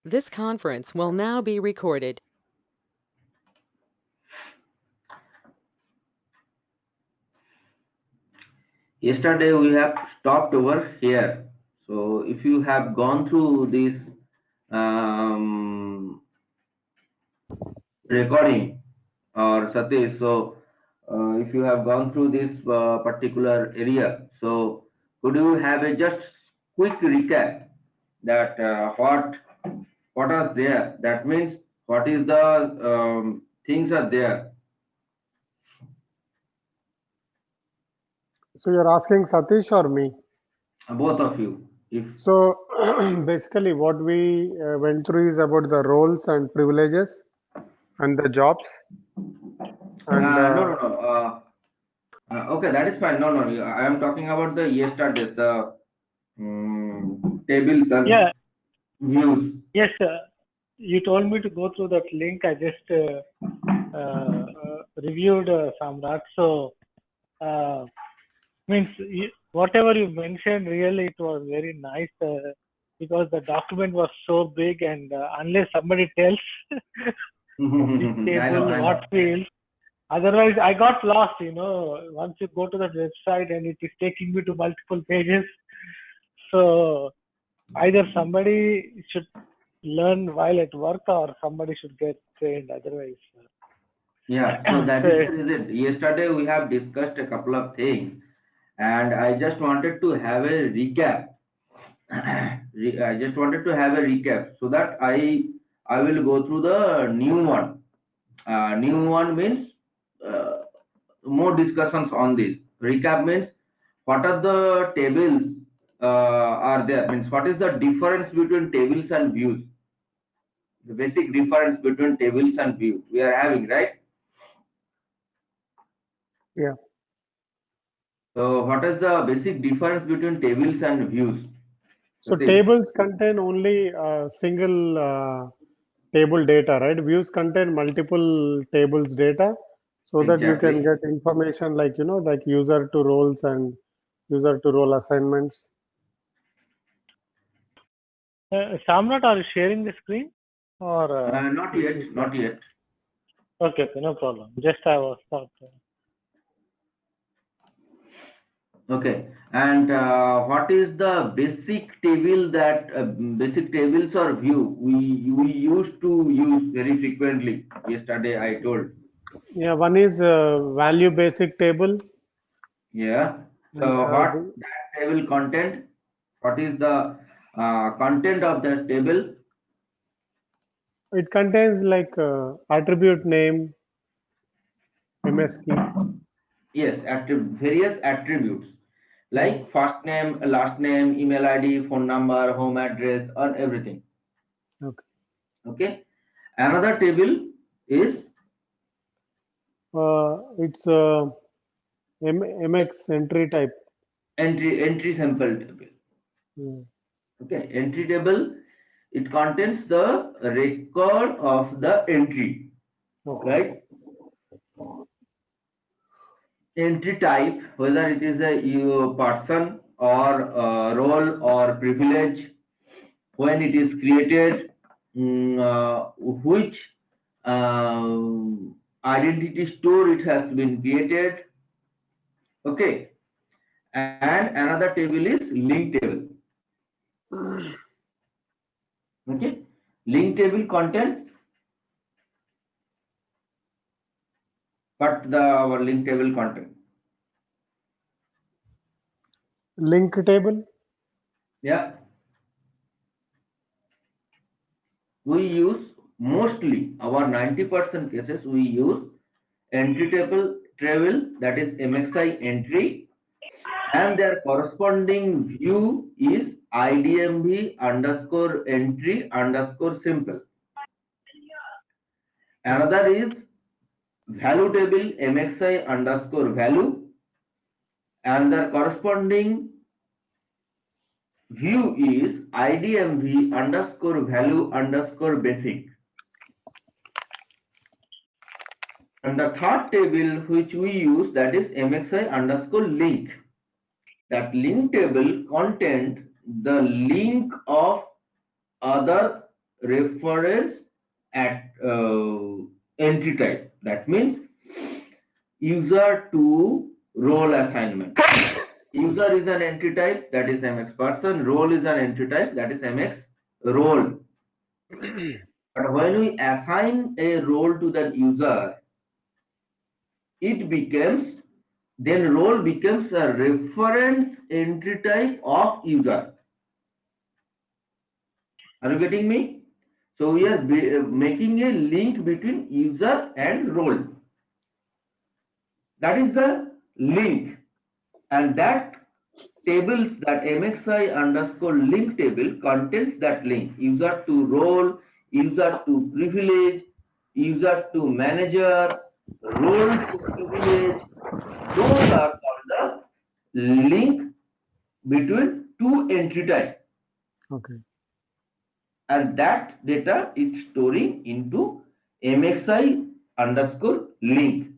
This conference will now be recorded. Yesterday we have stopped over here. So if you have gone through this recording or Satish, so if you have gone through this particular area, so could you have a just quick recap that what are there? That means what is the things are there. So you're asking Satish or me? Both of you. If So basically what we went through is about the roles and privileges and the jobs. And no. Okay, that is fine. No. I am talking about the yesterday's the tables and Yeah, views. yes, you told me to go through that link. I just reviewed Samrat. So, means whatever you mentioned, really, it was very nice because the document was so big, and unless somebody tells which I table, know. what field, otherwise I got lost. Once you go to the website and it is taking me to multiple pages, so either somebody should learn while at work or somebody should get trained. Otherwise, Yeah, so that is the reason. Yesterday we have discussed a couple of things, and I just wanted to have a recap. I just wanted to have a recap so that I will go through the new one. New one means uh, more discussions on this. Recap means what are the tables are there? Means what is the difference between tables and views? The basic difference between tables and views we are having, right? yeah. So what is the basic difference between tables and views? So Satish? tables contain only single table data, right? Views contain multiple tables data so that you can Exactly. get information like, like user to roles and user to role assignments. Samrat, are you sharing the screen or Not is yet, this not yet. okay? No problem. Just I was thought. Okay. And what is the basic table that basic tables or view we used to use very frequently? Yesterday I told. Yeah, one is value basic table. Yeah. And So what that table content? What is the content of that table? it contains like attribute name, MS key. Yes, various attributes like first name, last name, email ID, phone number, home address, or everything. Okay. Okay. Another table is It's MX entry type. entry sample table. Hmm. Okay, entry table. It contains the record of the entry, Okay. right? Entry type, whether it is a person or role or privilege, when it is created, which identity store it has been created. Okay, and another table is link table. Okay, link table contains what the our link table content. Link table. Yeah, we use mostly our 90% cases we use entry table, that is MXI entry, and their corresponding view is IDMV underscore entry underscore simple. Another is value table MXI underscore value, and their corresponding view is IDMV underscore value underscore basic. And the third table which we use, that is MXI underscore link. That link table contains the link of other reference at entry type. That means user to role assignment. User is an entry type, that is MX person. Role is an entry type, that is MX role. But when we assign a role to that user, it becomes, then role becomes a reference entry type of user. Are you getting me? So we are making a link between user and role. That is the link, and that tables, that MXI underscore link table contains that link. User to role, user to privilege, user to manager, role to privilege. Those are called the link between two entry types. Okay. And that data is storing into MXI underscore link.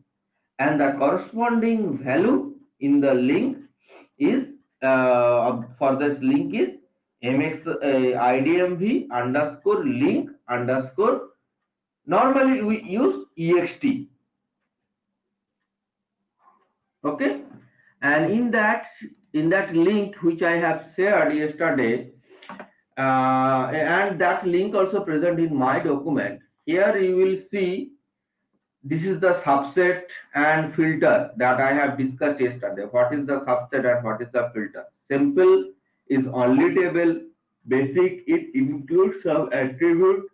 And the corresponding value in the link is for this link is MX IDMV underscore link underscore. Normally we use EXT. Okay, and in that link which I have shared yesterday, and that link also present in my document. Here you will see this is the subset and filter that I have discussed yesterday. What is the subset and what is the filter? Simple is only table. Basic, it includes some attribute.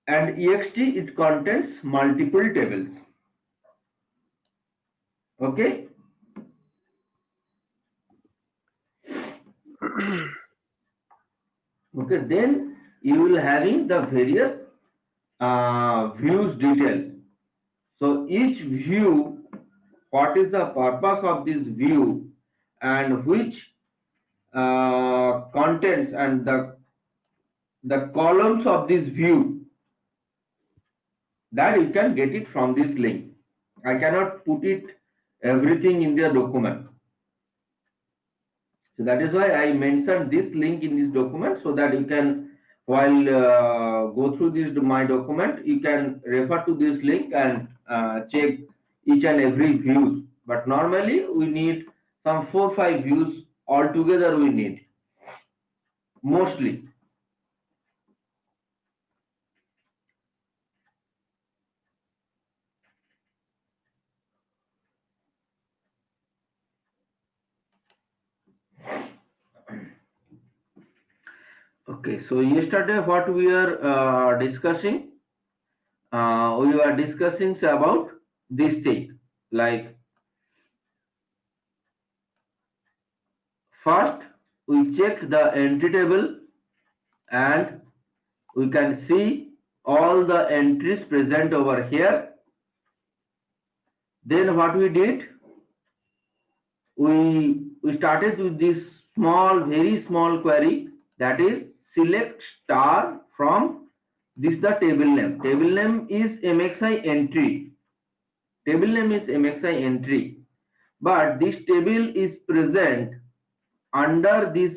And ext, it contains multiple tables. Okay. Okay, then you will having the various views details. So each view, what is the purpose of this view, and which contents and the columns of this view, that you can get it from this link. I cannot put it everything in the document. So that is why I mentioned this link in this document, so that you can, while go through this my document, you can refer to this link and check each and every views. But normally we need some 4 or 5 views altogether we need, mostly. Okay, so yesterday what we are discussing, we were discussing about this thing, like first we check the entry table and we can see all the entries present over here. Then what we did, we started with this small, very small query, that is select star from this the table name. Table name is MXI entry. Table name is MXI entry, but this table is present under this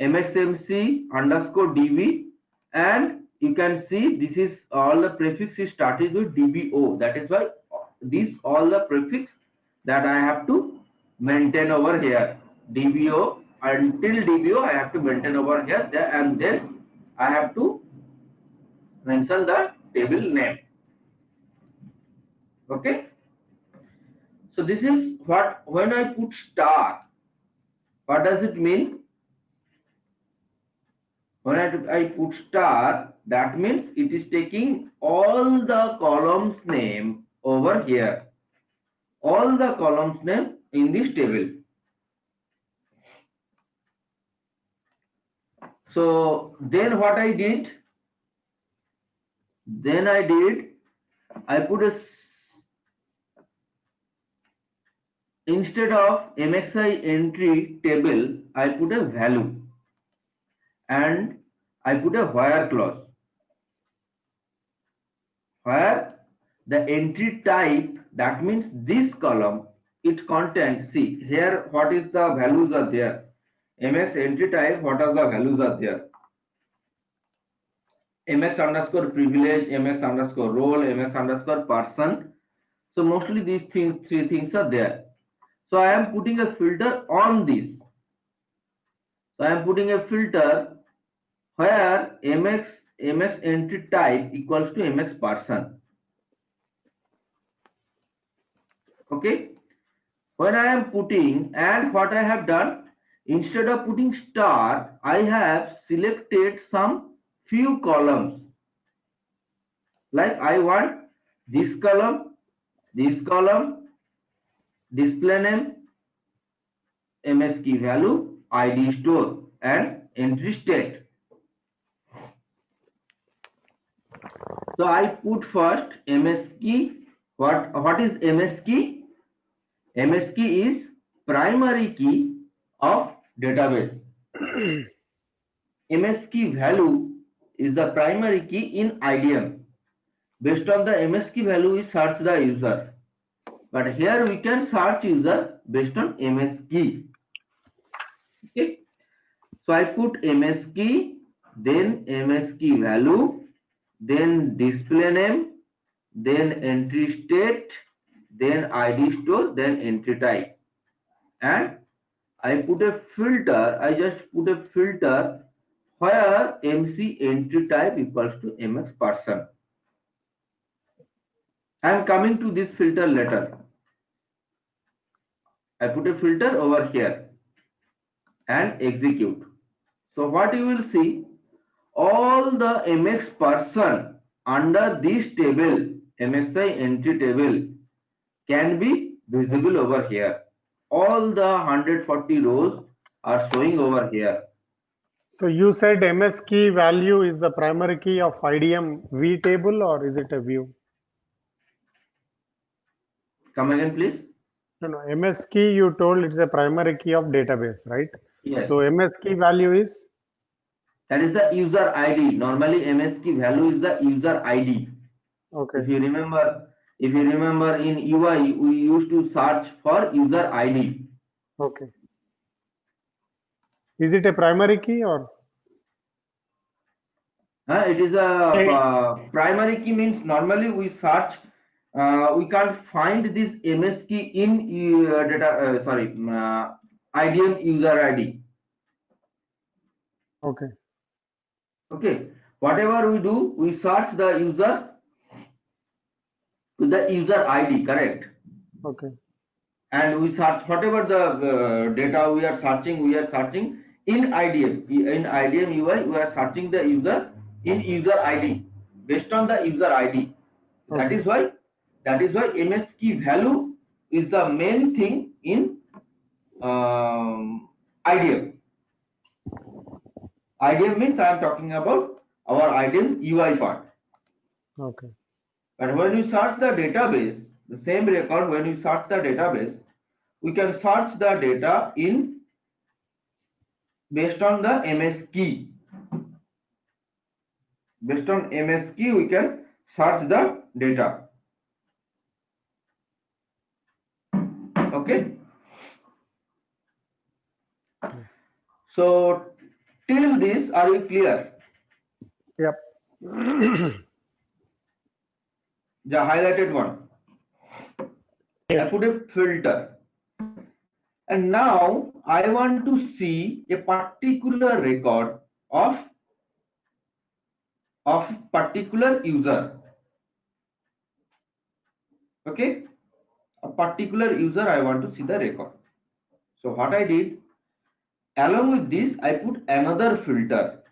MXMC underscore DB, and you can see this is all the prefix is started with DBO. That is why these all the prefix that I have to maintain over here. DBO, until DBO I have to maintain over here, and then I have to mention the table name. Okay. So this is what, when I put star, what does it mean? When I put star, that means it is taking all the columns name over here. All the columns name in this table. So then what I did? I put a, instead of MXI entry table, I put a value, and I put a where clause, where the entry type, that means this column, it contains, see here what is the values are there. MX entry type, what are the values are there? MX underscore privilege, MX underscore role, MX underscore person. So mostly these things, three things are there. So I am putting a filter on this. So I am putting a filter where MX entry type equals to MX person. Okay. When I am putting, and what I have done, instead of putting star, I have selected some few columns. Like I want this column, display name, MS key value, ID store, and entry state. So I put first MS key. What is MS key? MS key is primary key of database. MS key value is the primary key in IDM. Based on the MS key value, we search the user. But here we can search user based on MS key. Okay. So I put MS key, then MS key value, then display name, then entry state, then ID store, then entry type. And I put a filter, I just put a filter where MC entry type equals to MS person. I am coming to this filter later. I put a filter over here and execute. So what you will see, all the MX person under this table, MXI entry table, can be visible over here. All the 140 rows are showing over here. So you said MS key value is the primary key of IDM V table, or is it a view? Come again, please. No, MS key you told it's a primary key of database, right? Yes. So MS key value is? That is the user ID. Normally MS key value is the user ID. Okay. If you remember in UI, we used to search for user ID. Okay. Is it a primary key or? It is a primary key, means normally we search, we can't find this MS key in IDM user ID. Okay. Okay, whatever we do, we search the user with the user ID, correct? Okay. And we search whatever the data we are searching in IDM. In IDM UI, we are searching the user in user ID, based on the user ID. That Okay. is why MS key value is the main thing in IDM. IDM means I am talking about our IDM UI part. Okay. But when you search the database, the same record, when you search the database, we can search the data in based on the MS key. Based on MS key, we can search the data. Okay. So till this, are you clear? Yep. The highlighted one. I put a filter. And now I want to see a particular record of particular user. Okay, a particular user, I want to see the record. So what I did, along with this, I put another filter,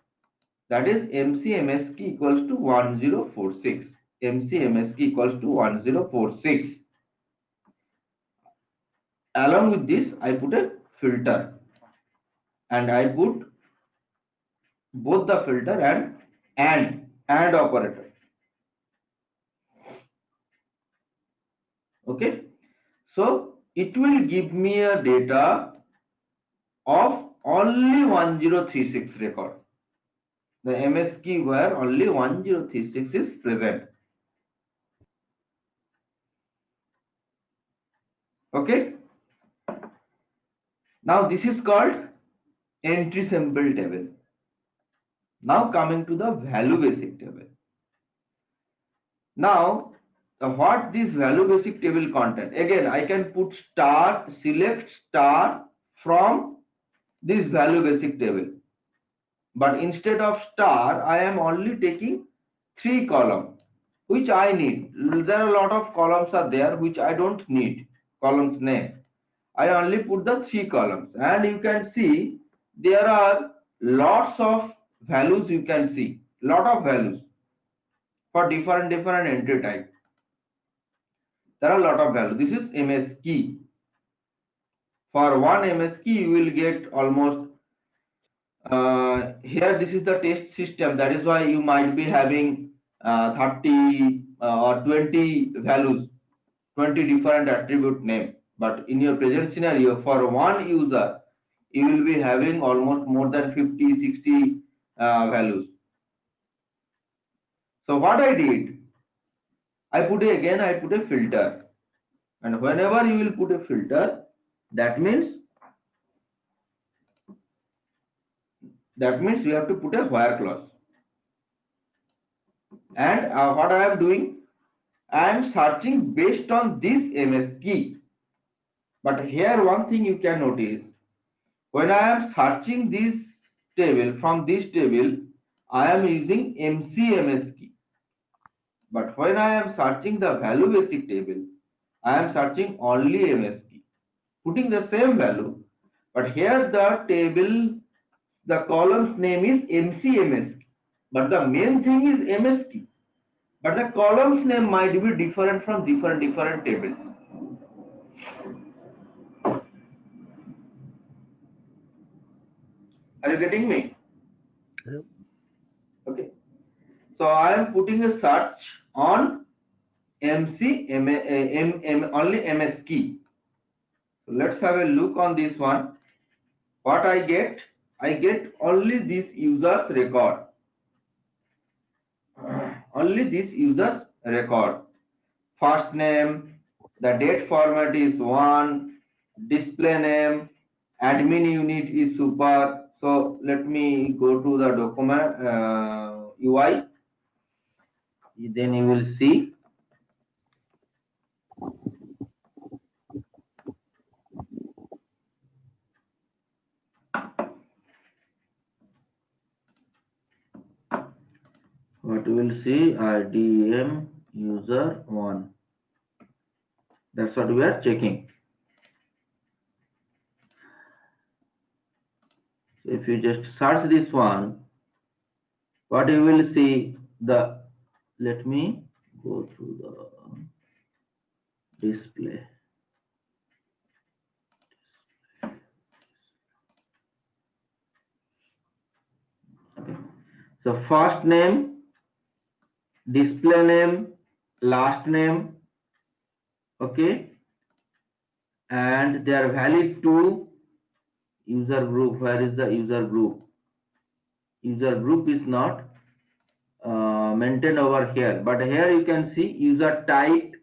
that is MCMS key equals to 1046. MCMS key equals to 1046. Along with this, I put a filter, and I put both the filter and operator. Okay, so it will give me a data of only 1036 record. The MS key where only 1036 is present. Okay, now this is called entry symbol table. Now coming to the value basic table. Now what this value basic table content? Again, I can put star, select star from this value basic table. But instead of star, I am only taking 3 columns, which I need. There are a lot of columns are there which I don't need. Columns name. I only put the 3 columns, and you can see there are lots of values. You can see lot of values for different entry type. There are a lot of values. This is MS key. For one MS key, you will get almost here. This is the test system. That is why you might be having 30 or 20 values, 20 different attribute name. But in your present scenario, for one user, you will be having almost more than 50, 60 values. So what I did, I put a filter, and whenever you will put a filter, that means you have to put a where clause. And what I am doing, I am searching based on this MS key. But here one thing you can notice, when I am searching this table, from this table, I am using MC-MS key. But when I am searching the value basic table, I am searching only MS key, putting the same value. But here the table, the column's name is MC-MS key. But the main thing is MS key. But the column's name might be different from different tables. Are you getting me? Yep. Okay. So I am putting a search on only MS key. So let's have a look on this one. What I get only this user's record. Only this user's record. First name, the date format is 1, display name, admin unit is super. So let me go to the document UI. Then you will see. What you will see, IDM user 1. That's what we are checking. So if you just search this one, what you will see, let me go through the display. Okay. So first name, display name, last name, okay, and they are valid to user group. Where is the user group? User group is not maintained over here, but here you can see user type,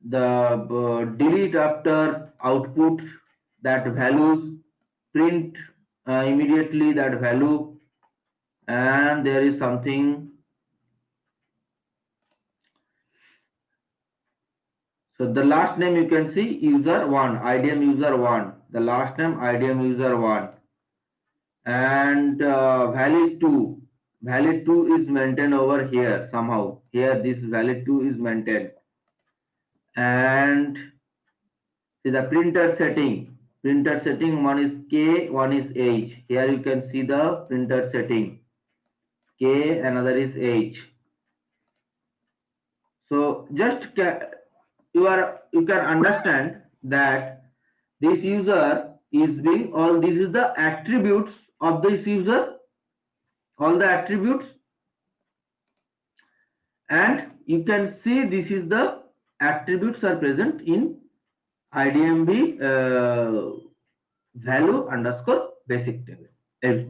the delete after output, that values, print immediately that value, and there is something. So the last name you can see user 1, IDM user 1, the last name IDM user 1, and valid 2. Valid 2 is maintained over here somehow. Here this valid 2 is maintained. And see the printer setting. Printer setting, one is K, one is H. Here you can see the printer setting. K, another is H. So just you can understand that this user is being this is the attributes of this user, all the attributes, and you can see this is the attributes are present in IDMB value underscore basic table,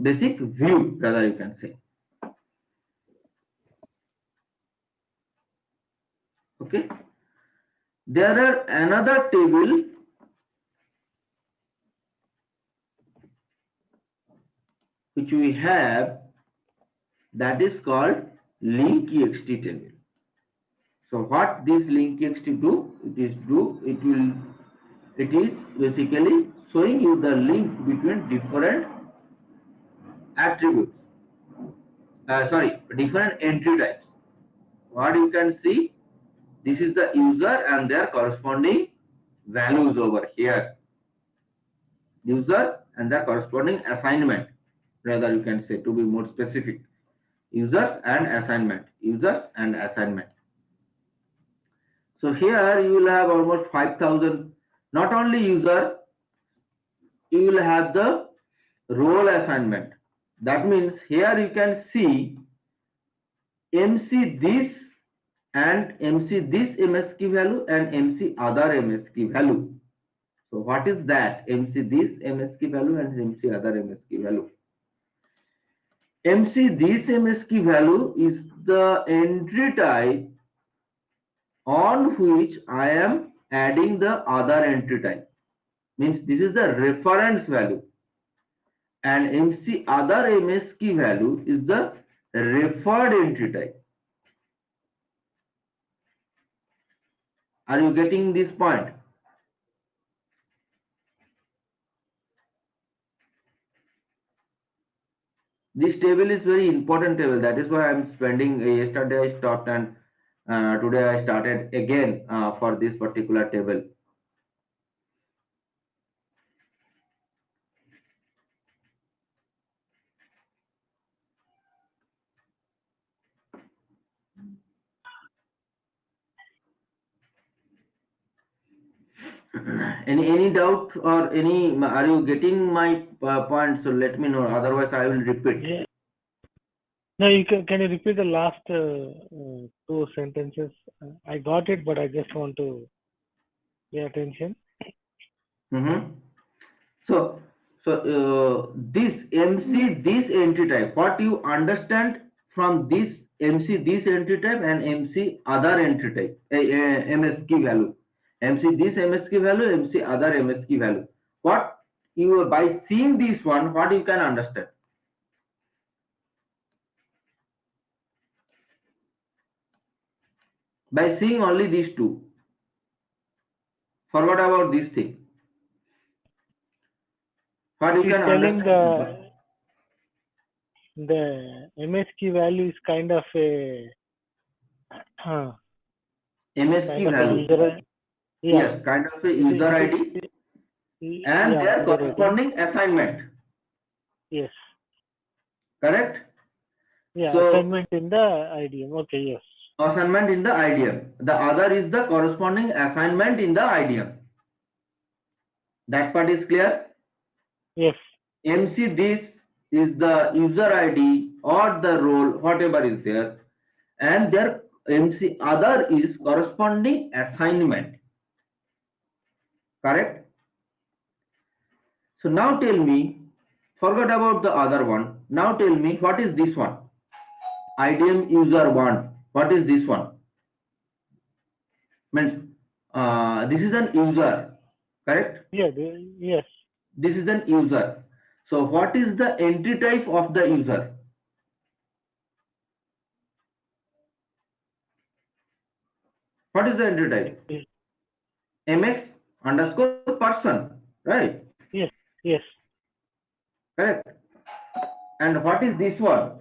basic view rather you can say. Okay. There are another table which we have, that is called link ext table. So what this link ext do? It is basically showing you the link between different attributes. Different entry types. What you can see, this is the user and their corresponding values over here. User and their corresponding assignment. Rather, you can say, to be more specific, users and assignment. Users and assignment. So here you will have almost 5,000. Not only user, you will have the role assignment. That means here you can see MC this and MC this MSK value and MC other MSK value. So what is that? MC this MSK value and MC other MSK value. MC this MSK value is the entry type on which I am adding the other entry type. Means this is the reference value. And MC other MSK value is the referred entry type. Are you getting this point? This table is very important table. That is why I am spending, yesterday I stopped and today I started again for this particular table. Any doubt or any, are you getting my point? So let me know, otherwise I will repeat. Yeah. No, can you repeat the last two sentences? I got it, but I just want to pay attention. So this MC this entry type, what you understand from this MC this entry type and MC other entry type, MSK value, MC this MSK value, MC other MSK value. What you, by seeing this one, what you can understand? By seeing only these two, forget about this thing. What you He's can telling understand? the MSK value is kind of a MSK value. user, Yes, kind of a user ID and their corresponding assignment. Yes. Correct? Yeah, So, assignment in the IDM. Okay, yes. Assignment in the IDM. The other is the corresponding assignment in the IDM. That part is clear? Yes. MC this is the user ID or the role, whatever is there, and their MC other is corresponding assignment. Correct? So now tell me, forget about the other one. Now tell me, what is this one? IDM user 1. What is this one? Means this is an user, correct? Yeah, yes. This is an user. So what is the entry type of the user? What is the entry type? MX underscore person, right? Yes, yes. Correct. And what is this one?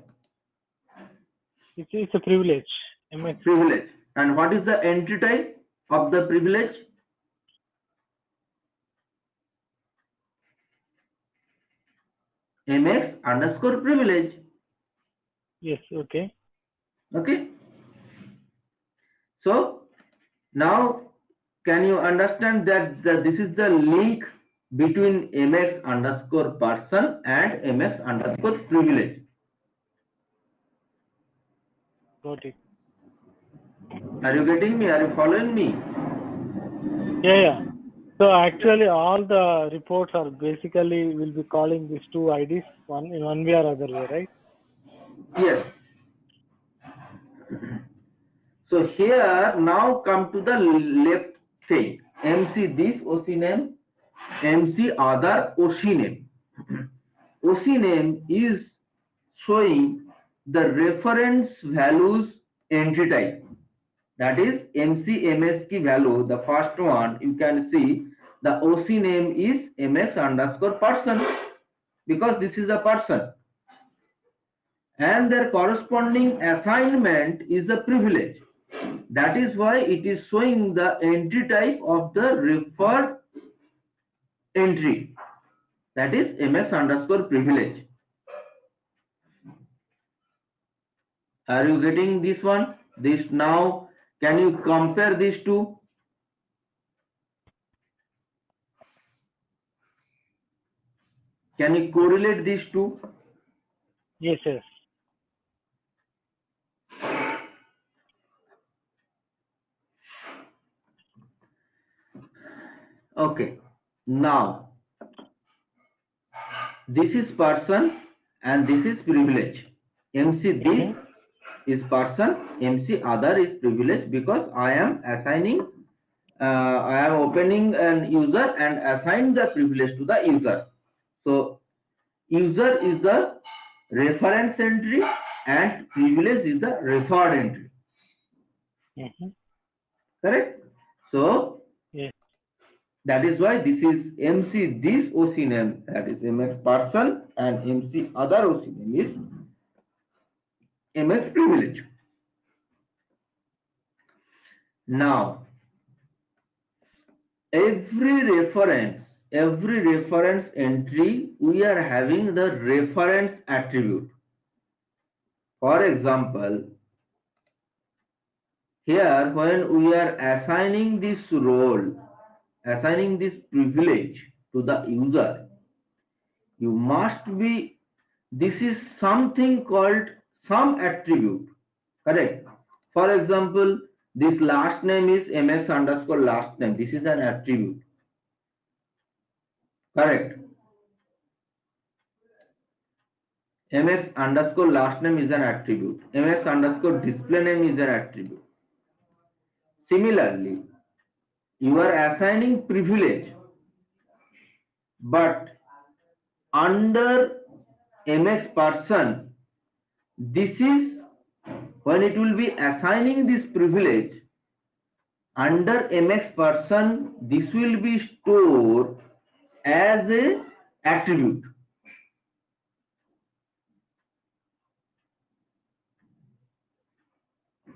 It's a privilege. MX. Privilege. And what is the entry type of the privilege? MX underscore privilege. Yes, okay. Okay. So now can you understand that this is the link between MX underscore person and MX underscore privilege? Got it. Are you getting me? Are you following me? Yeah. So actually all the reports are basically will be calling these two IDs one in one way or other way, right? Yes. So here now come to the left thing. MC this OC name, MC other OC name. OC name is showing the reference values entry type. That is MCMS key value, the first one, you can see the OC name is MS underscore person, because this is a person. And their corresponding assignment is a privilege. That is why it is showing the entry type of the referred entry. That is MS underscore privilege. Are you getting this one? This now, can you compare these two? Can you correlate these two? Yes, yes. Okay. Now, this is person and this is privilege. MC this is person, MC other is privilege, because I am assigning, I am opening an user and assign the privilege to the user. So user is the reference entry and privilege is the referred entry. Correct? So Yes. that is why this is MC this OC name, that is MS person, and MC other OC name is MS privilege. Now every reference entry, we are having the reference attribute. For example, here when we are assigning this role, assigning this privilege to the user, you must be, this is something called some attribute, correct? For example, this last name is MS underscore last name, this is an attribute, correct? MS underscore last name is an attribute. MS underscore display name is an attribute. Similarly, you are assigning privilege, but under MS person, this is when it will be assigning this privilege under MS person, this will be stored as a attribute.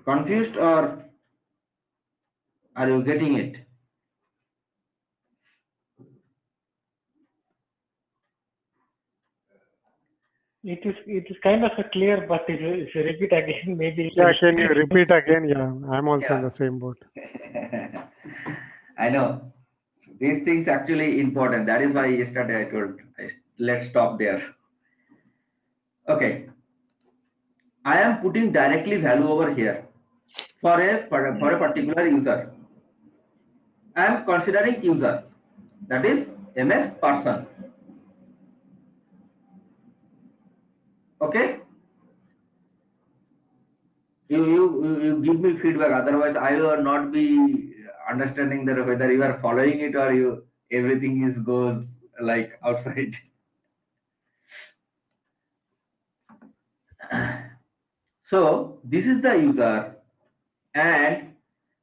Confused, or are you getting it? It is kind of clear, but if you repeat again, maybe. Yeah, can you repeat again? Yeah, I'm also in Yeah. the same boat. I know. These things actually important. That is why yesterday I told, let's stop there. Okay. I am putting directly value over here for a particular user. I am considering user, that is MS person. Okay. You give me feedback. Otherwise, I will not be understanding that whether you are following it or you everything is goes like outside. So this is the user, and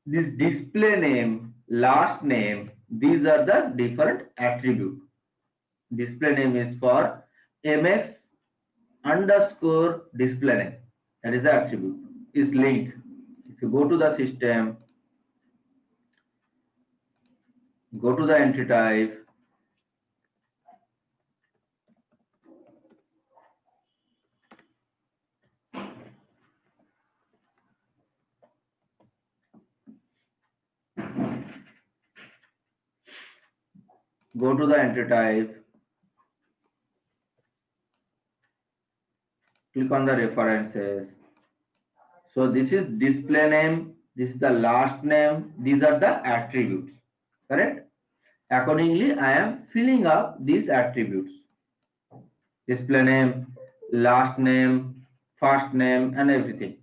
this display name, last name, these are the different attributes. Display name is for MX underscore display name. That is the attribute, is linked. If you go to the system, go to the entry type, go to the entry type, click on the references. So this is display name, this is the last name, these are the attributes, correct? Accordingly, I am filling up these attributes. Display name, last name, first name, and everything.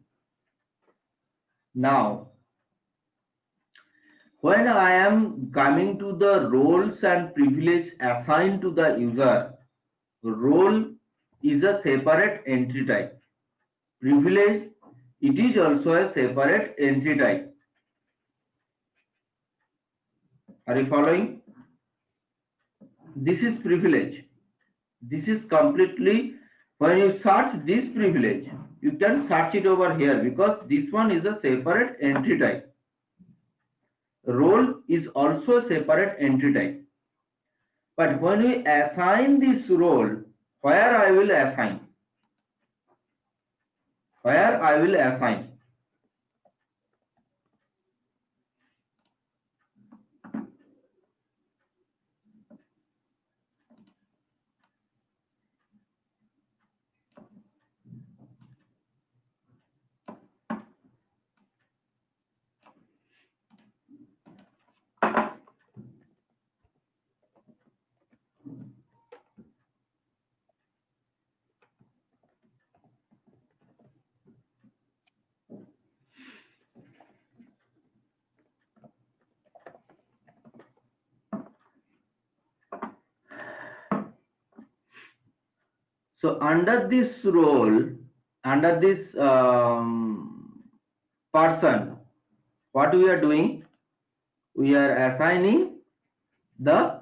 Now, when I am coming to the roles and privilege assigned to the user, role is a separate entry type. Privilege, it is also a separate entry type. Are you following? This is privilege. This is completely, when you search this privilege, you can search it over here because this one is a separate entry type. Role is also a separate entry type. But when we assign this role, where I will assign? Where I will assign? So under this role, under this person, what we are doing? We are assigning the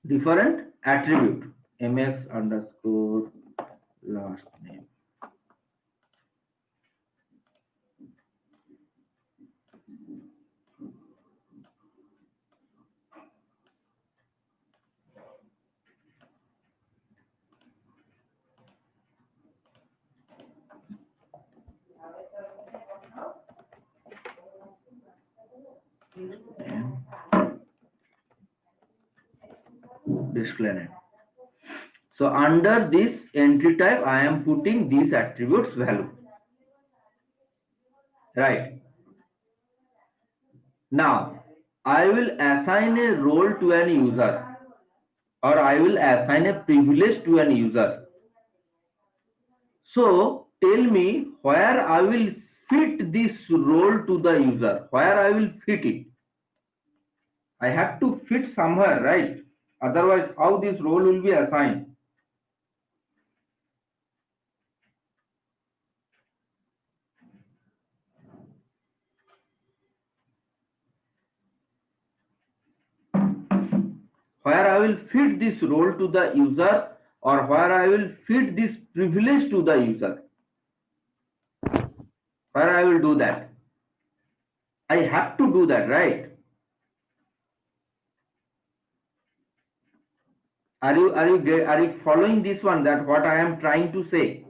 different attribute, mx underscore last name. Display name. So under this entry type, I am putting these attributes value. Right. Now, I will assign a role to an user, or I will assign a privilege to an user. So tell me where I will fit this role to the user, where I will fit it. I have to fit somewhere, right? Otherwise, how this role will be assigned? Where I will fit this role to the user, or where I will fit this privilege to the user. Where I will do that. I have to do that, right? Are you following this one, that what I am trying to say?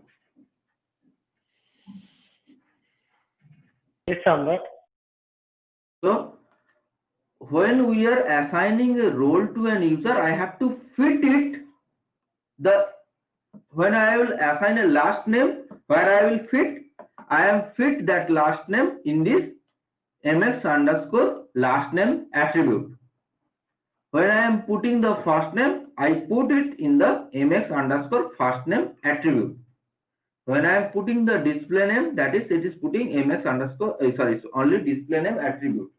Yes, Samrat. So when we are assigning a role to an user, I have to fit it. When I will assign a last name, where I will fit, I am fit that last name in this mx underscore last name attribute. When I am putting the first name, I put it in the mx underscore first name attribute. When I am putting the display name, that is, it is putting mx underscore, sorry, so only display name attribute.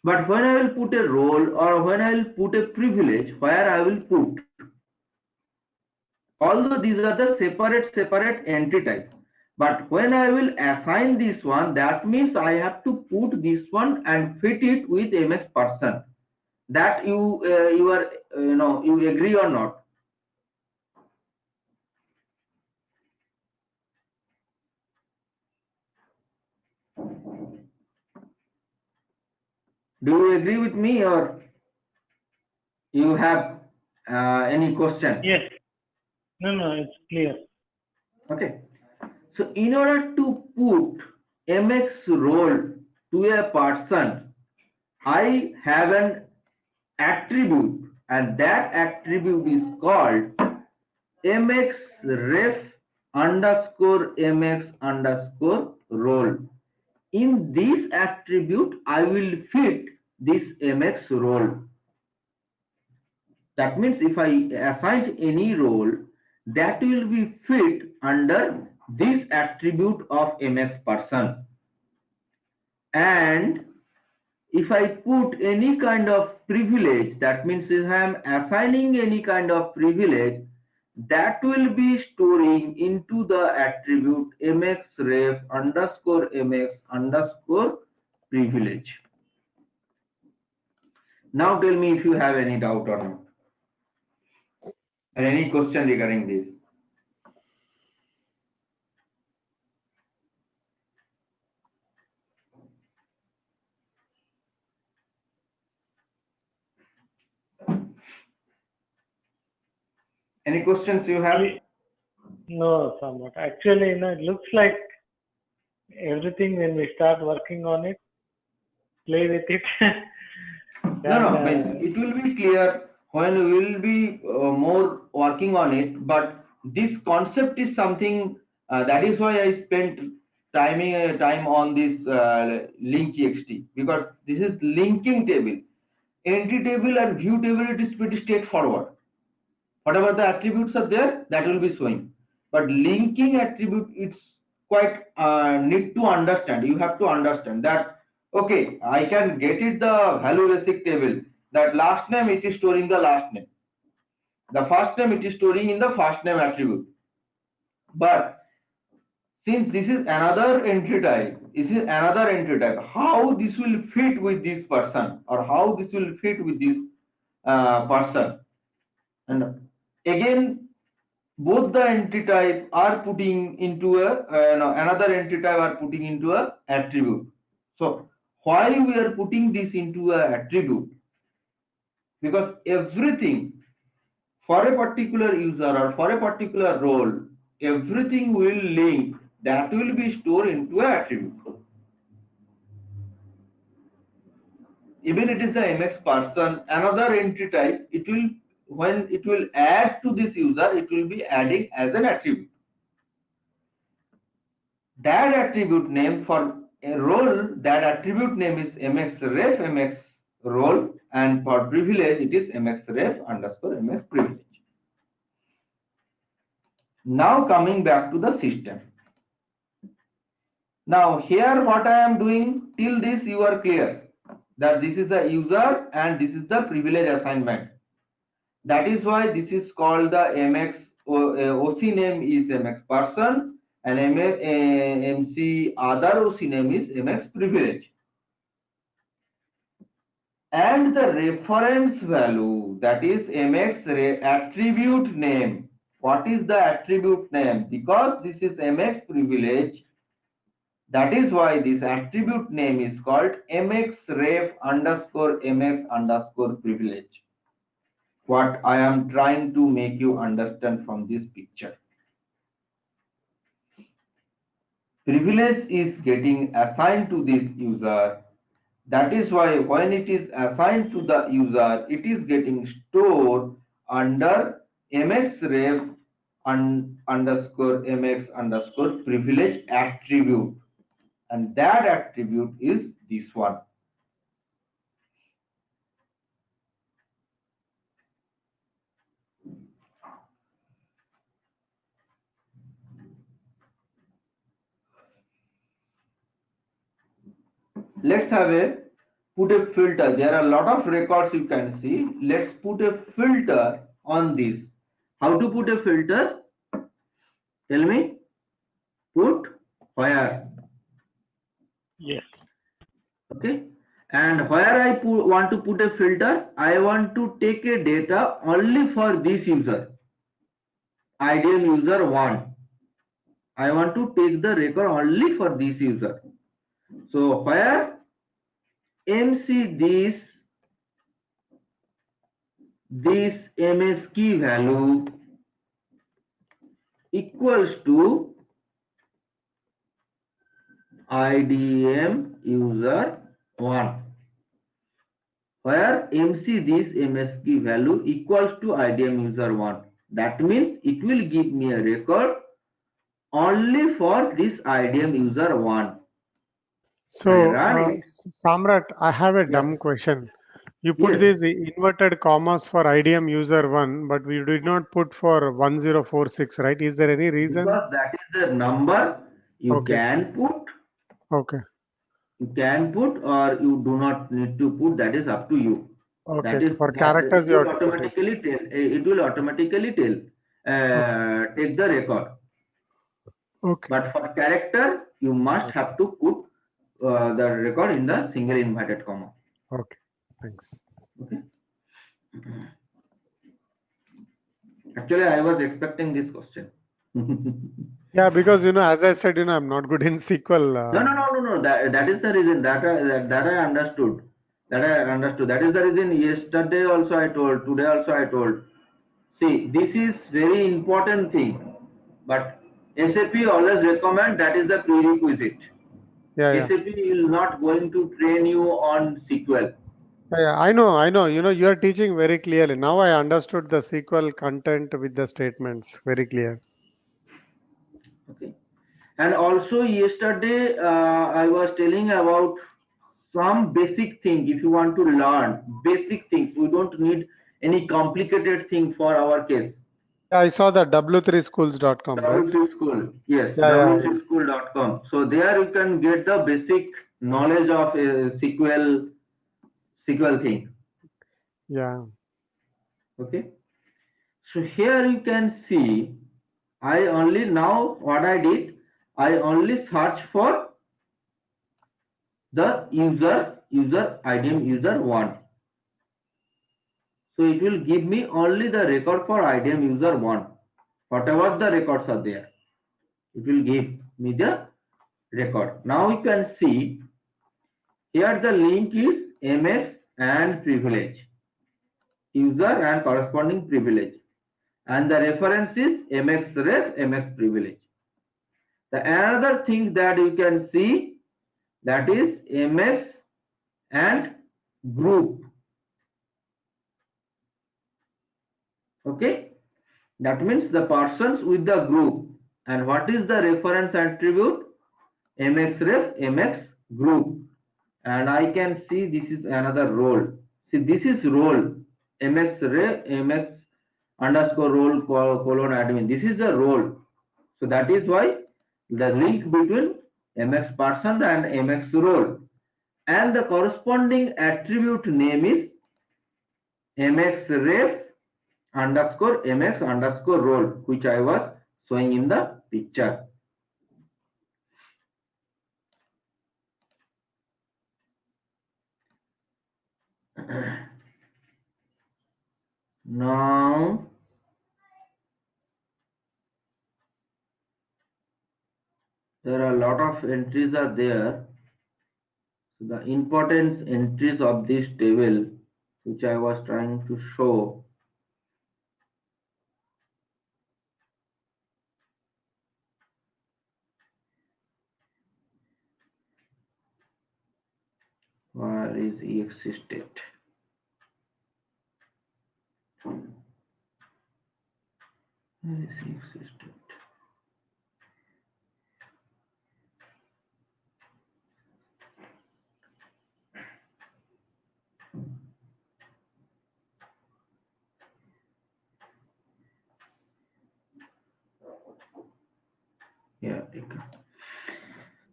But when I will put a role, or when I will put a privilege, where I will put, although these are the separate entry type, but when I will assign this one, that means I have to put this one and fit it with mx person. That you agree or not? Do you agree with me, or you have any question? Yes. No, it's clear. Okay. So in order to put mx role to a person, I have an attribute, and that attribute is called mx ref underscore mx underscore role. In this attribute, I will fit this mx role. That means if I assign any role, that will be fit under this attribute of MX person. And if I put any kind of privilege, that means if I am assigning any kind of privilege, that will be storing into the attribute mxref underscore mx underscore privilege. Now tell me if you have any doubt or not, or any question regarding this. Any questions you have? No, somewhat. Actually, it looks like everything when we start working on it, play with it. No, it will be clear when we will be more working on it, but this concept is something that is why I spent time on this link ext, because this is linking table. Entry table and view table, it is pretty straightforward. Whatever the attributes are there, that will be showing. But linking attribute, it's quite need to understand. You have to understand that, okay, I can get it the value basic table, that last name it is storing the last name. The first name it is storing in the first name attribute. But since this is another entry type, how this will fit with this person, or how this will fit with this person. And again, both the entry type are putting into another entry type are putting into a attribute. So why we are putting this into a attribute? Because everything for a particular user or for a particular role, everything will link, that will be stored into a attribute. Even it is the MX person, another entry type, it will, when it will add to this user, it will be adding as an attribute. That attribute name for a role, that attribute name is mxref mx role, and for privilege it is mxref underscore mx privilege. Now coming back to the system. Now here what I am doing, till this you are clear that this is the user and this is the privilege assignment. That is why this is called the MX OC name is MX person, and MC other OC name is MX privilege. And the reference value, that is MX attribute name. What is the attribute name? Because this is MX privilege, that is why this attribute name is called mxref underscore mx underscore privilege. What I am trying to make you understand from this picture. Privilege is getting assigned to this user. That is why when it is assigned to the user, it is getting stored under mxref underscore mx underscore privilege attribute. And that attribute is this one. Let's put a filter. There are a lot of records you can see. Let's put a filter on this. How to put a filter? Tell me. Put where? Yes. Okay. And where I want to put a filter, I want to take a data only for this user. IDM user 1. I want to take the record only for this user. So where MC this MS key value equals to IDM user 1, where MC this MS key value equals to IDM user 1. That means it will give me a record only for this IDM user 1. So, Samrat, I have a dumb question. You put Yes, these inverted commas for IDM user 1, but we did not put for 1046, right? Is there any reason? because that is the number you Okay, can put, okay, or you do not need to put. That is up to you. okay. That is For that characters, it you will have to put it. automatically tell. It will automatically tell. Okay, Take the record. okay, But for character, you must okay, have to put the record in the single inverted comma. okay. Thanks. Okay. Actually, I was expecting this question. Yeah, because as I said, I'm not good in SQL. No, no, no, no, no. That is the reason that I understood. That I understood. That is the reason. Yesterday also I told. Today also I told. See, this is very important thing. But SAP always recommend that is the prerequisite. Yeah, yeah. SAP is not going to train you on SQL. Yeah, I know, I know. You are teaching very clearly. Now I understood the SQL content with the statements very clear. Okay. And also yesterday I was telling about some basic thing. If you want to learn basic things, we don't need any complicated thing for our case. Yeah, I saw the w3schools.com, right? WC School, yes, Yeah, yeah. wcschool.com. So there you can get the basic knowledge of SQL thing. Yeah. Okay. So here you can see, I only now what I did, I only search for the user IDM user 1. So it will give me only the record for IDM user 1. Whatever the records are there, it will give me the record. Now you can see here the link is MX and privilege, user and corresponding privilege, and the reference is MXRef MX privilege. The another thing that you can see, that is MX and group. Okay, that means the persons with the group. And what is the reference attribute? MXRef MX group. And I can see this is another role. See, this is role MXRef MX underscore role colon admin. This is the role. So that is why the link between MX person and MX role, and the corresponding attribute name is MXRef underscore MX underscore role, which I was showing in the picture. Now there are a lot of entries are there. So the importance entries of this table, which I was trying to show. Where is exe state? Where is exe state? Yeah, okay.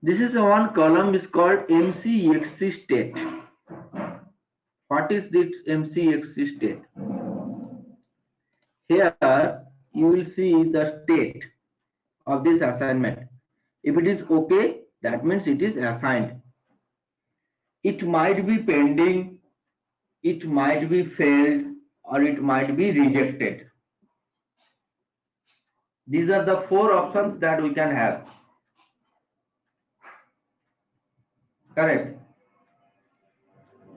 This is a one column is called MCEXE state. What is this MCEXE state? Here you will see the state of this assignment. If it is okay, that means it is assigned. It might be pending, it might be failed, or it might be rejected. These are the four options that we can have. Correct.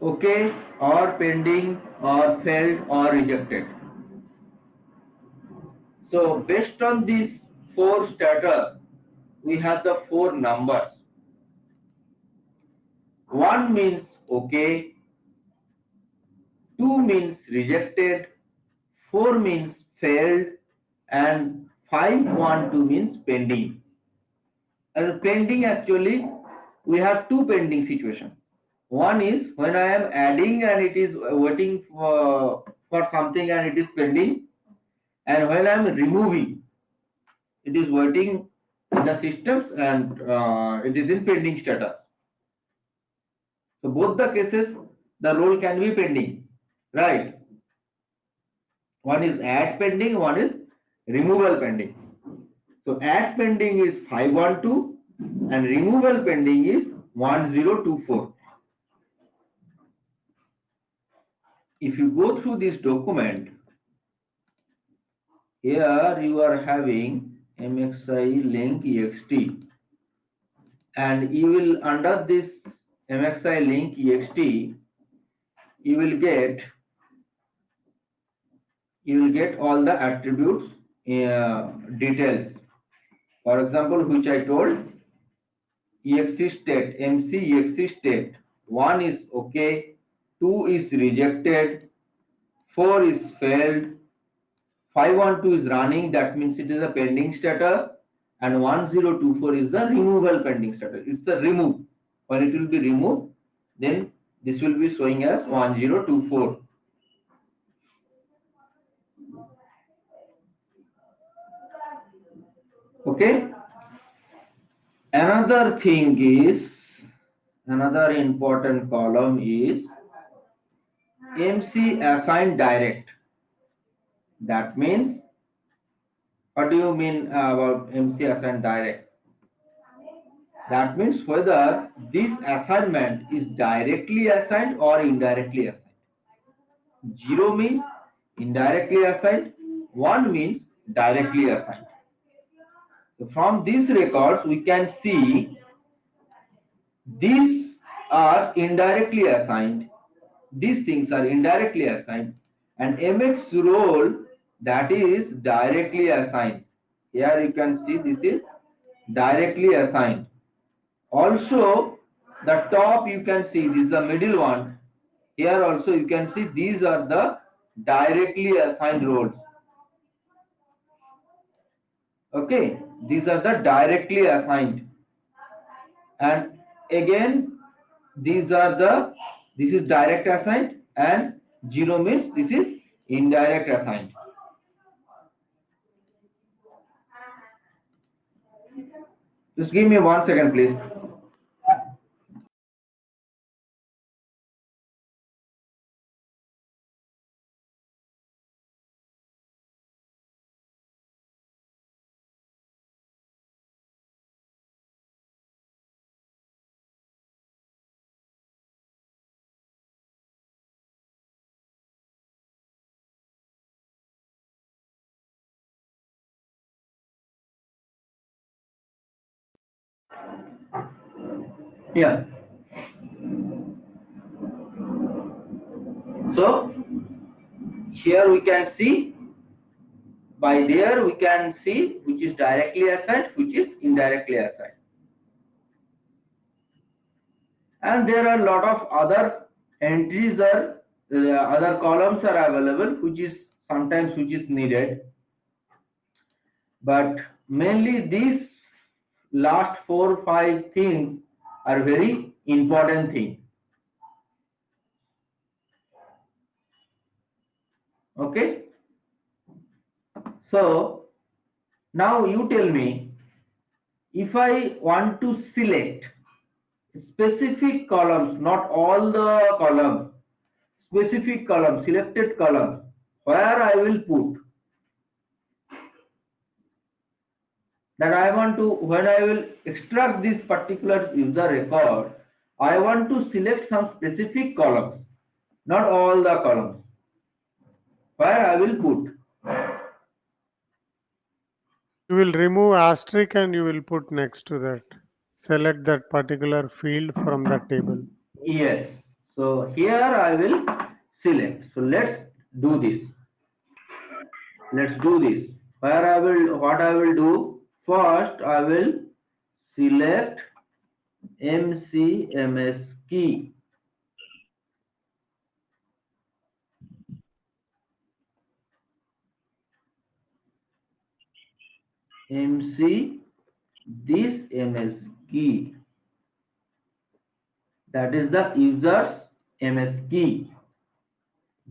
Okay, or pending, or failed, or rejected. So based on these four status, we have the four numbers. 1 means okay, 2 means rejected, 4 means failed, and 512 means pending. As pending, actually we have two pending situations. One is when I am adding and it is waiting for something and it is pending, and when I am removing, it is waiting in the systems and it is in pending status. So both the cases, the role can be pending, right? One is add pending, one is removal pending. So add pending is 512 and removal pending is 1024. If you go through this document, here you are having MXI link ext, and you will under this MXI link ext you will get all the attributes details. For example, which I told, exe state, MC exe state, 1 is okay, 2 is rejected, 4 is failed, 512 is running, that means it is a pending status, and 1024 is the removal pending status. It's the remove. When it will be removed, then this will be showing as 1024. Okay. Another thing is, another important column is MC assign direct. That means, what do you mean about MC assign direct? That means whether this assignment is directly assigned or indirectly assigned. 0 means indirectly assigned, 1 means directly assigned. So from these records, we can see these are indirectly assigned. These things are indirectly assigned, and MX role, that is directly assigned. Here you can see this is directly assigned. Also, the top you can see, this is the middle one. Here also you can see these are the directly assigned roles. Okay, these are the directly assigned, and again these are the, this is direct assigned, and 0 means this is indirect assigned. Just give me 1 second, please. Yeah. So here we can see, by there we can see which is directly assigned, which is indirectly assigned. And there are a lot of other entries or other columns are available, which is sometimes which is needed. But mainly these last 4 or 5 things are very important things. Okay. So now you tell me, if I want to select specific columns, not all the columns, specific columns, selected columns, where I will put that I want to, when I will extract this particular user record, I want to select some specific columns, not all the columns, where I will put. You will remove asterisk and you will put next to that. Select that particular field from the table. Yes. So here I will select. So let's do this. Let's do this. Where I will, what I will do, first I will select MCMS key. MC this MS key. that is the user's MS key.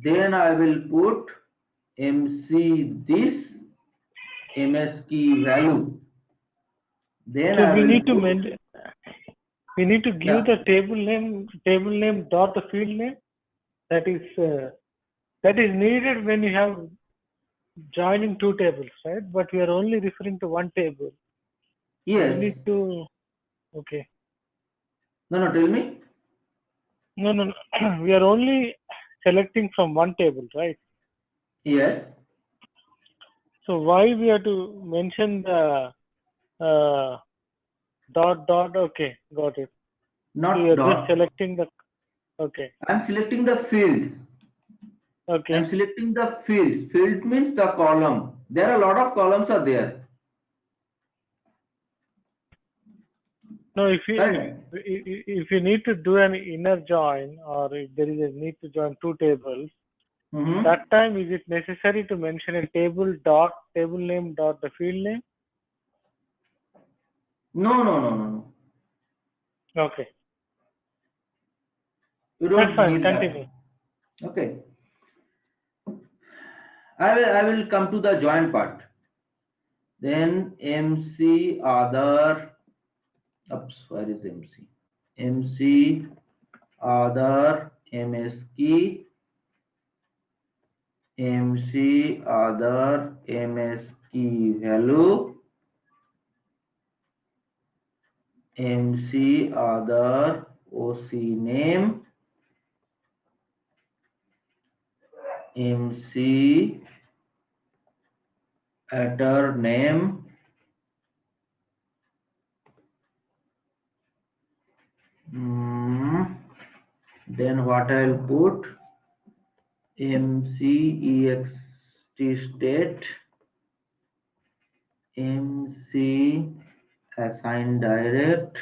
Then I will put MC this MS key value. Then So I we will need to put, we need to give yeah, the table name dot the field name. That is needed when you have joining two tables, right? But we are only referring to one table. We yes, need to, okay. no, tell me. No, no, no. We are only selecting from one table, right? Yes, So why we have to mention the uh, dot? Okay, got it. So you not are just dot. selecting the, okay, I'm selecting the fields. I'm okay. selecting the fields. Field means the column. There are a lot of columns are there. No, Correct. if you need to do an inner join or if there is a need to join two tables, Mm-hmm. that time is it necessary to mention a table name dot the field name? No, no, no, no, no. Okay, You that's don't fine. need that. Continue. Okay. I will come to the join part. Then MC other. Oops, where is MC? MC other MS key. MC other MS key value. MC other OC name. MC utter name. Then what I'll put? MC ext state. MC assign direct.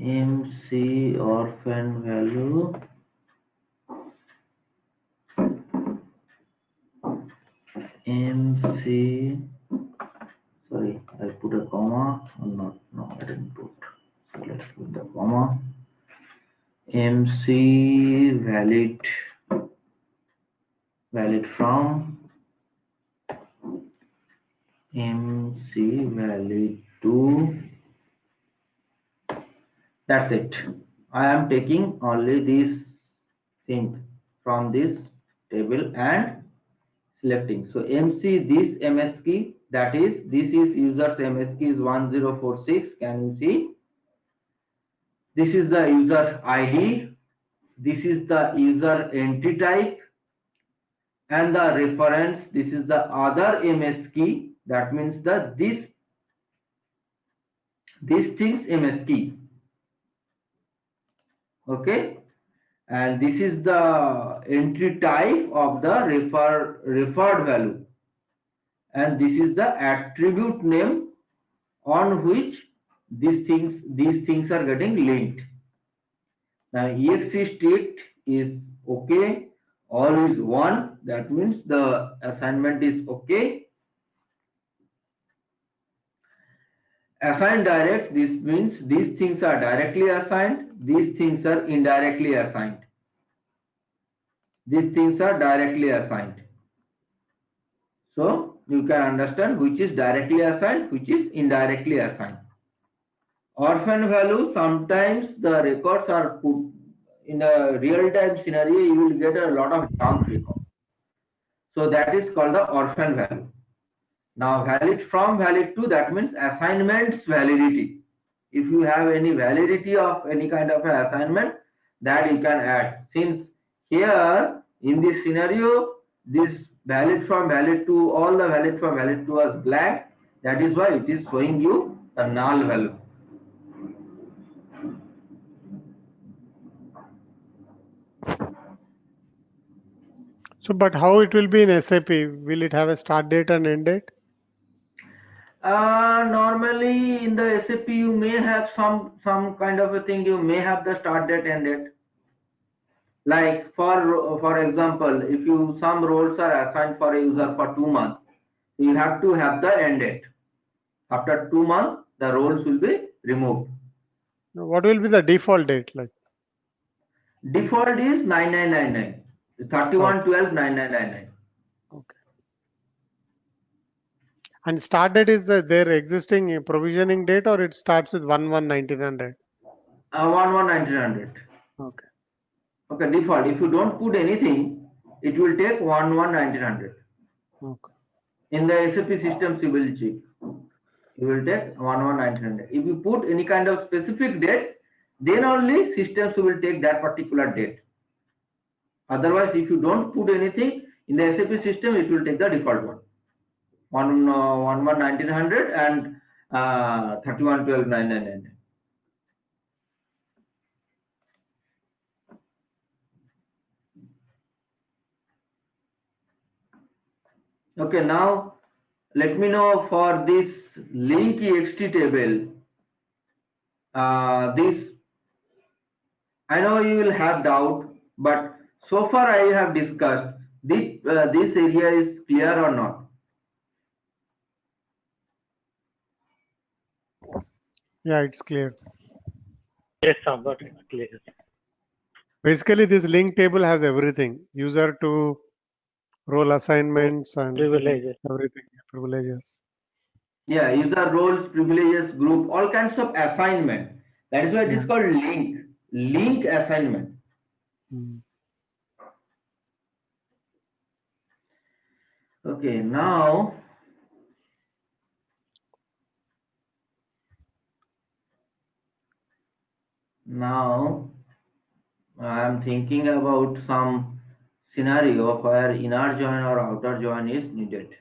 MC orphan value. MC, sorry, I put a comma or not? No, I didn't put. So let's put the comma. MC valid from, MC valid to. That's it. I am taking only this thing from this table and selecting. So MC this MS key, that is, this is user's MS key is 1046. Can you see? This is the user ID. This is the user entry type and the reference. This is the other MS key. That means the this thing's MS key. Okay. And this is the entry type of the referred value. And this is the attribute name on which these things are getting linked. Now exe state is okay, all is one, that means the assignment is okay. Assign direct, this means these things are directly assigned, these things are indirectly assigned. These things are directly assigned. So you can understand which is directly assigned, which is indirectly assigned. Orphan value, sometimes the records are put in a real-time scenario, you will get a lot of junk records. So that is called the orphan value. Now valid from, valid to, that means assignment's validity. If you have any validity of any kind of an assignment, that you can add. Since here in this scenario, this valid from, valid to, all the valid from, valid to was blank. That is why it is showing you the null value. So, but how it will be in SAP? Will it have a start date and end date? Normally in the SAP you may have some kind of a thing. You may have the start date, end date. Like for example, if you some roles are assigned for a user for 2 months, you have to have the end date. After 2 months, the roles will be removed. What will be the default date? Like Default is 9999, 31/12/9999. okay. And start date is their existing provisioning date, or it starts with 1/1/1900? 1/1/1900. Okay. Okay, default. If you don't put anything, it will take 1/1/1900. Okay. In the SAP system civil chip, you will take 1/1/1900. If you put any kind of specific date, then only systems will take that particular date. Otherwise, if you don't put anything in the SAP system, it will take the default one. 1/1/1900 and 31/12/999. Okay, now let me know for this link ext table. This I know you will have doubt, but so far I have discussed this area is clear or not. Yeah, it's clear. Yes, somewhat it's clear. Basically, this link table has everything: user to role assignments and Privileges. everything, privileges. Yeah, user roles, privileges, group, all kinds of assignment. That is why it is called link assignment. Mm. Okay, now I am thinking about some scenario where inner join or outer join is needed.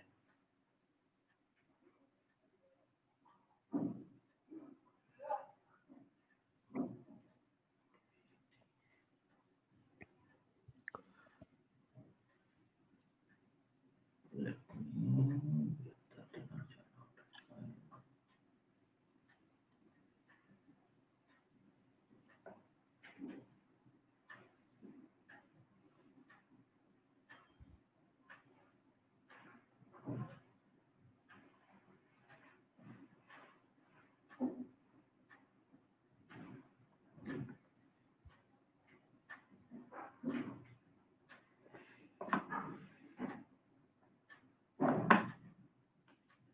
Let me get that inner join, outer join.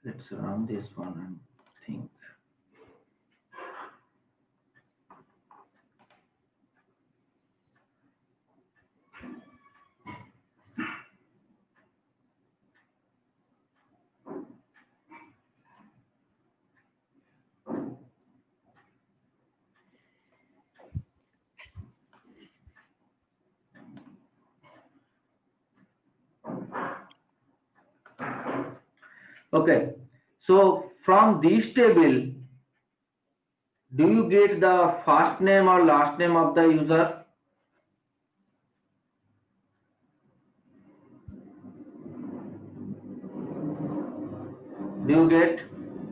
Let's run this one and think. Okay, so from this table, do you get the first name or last name of the user? Do you get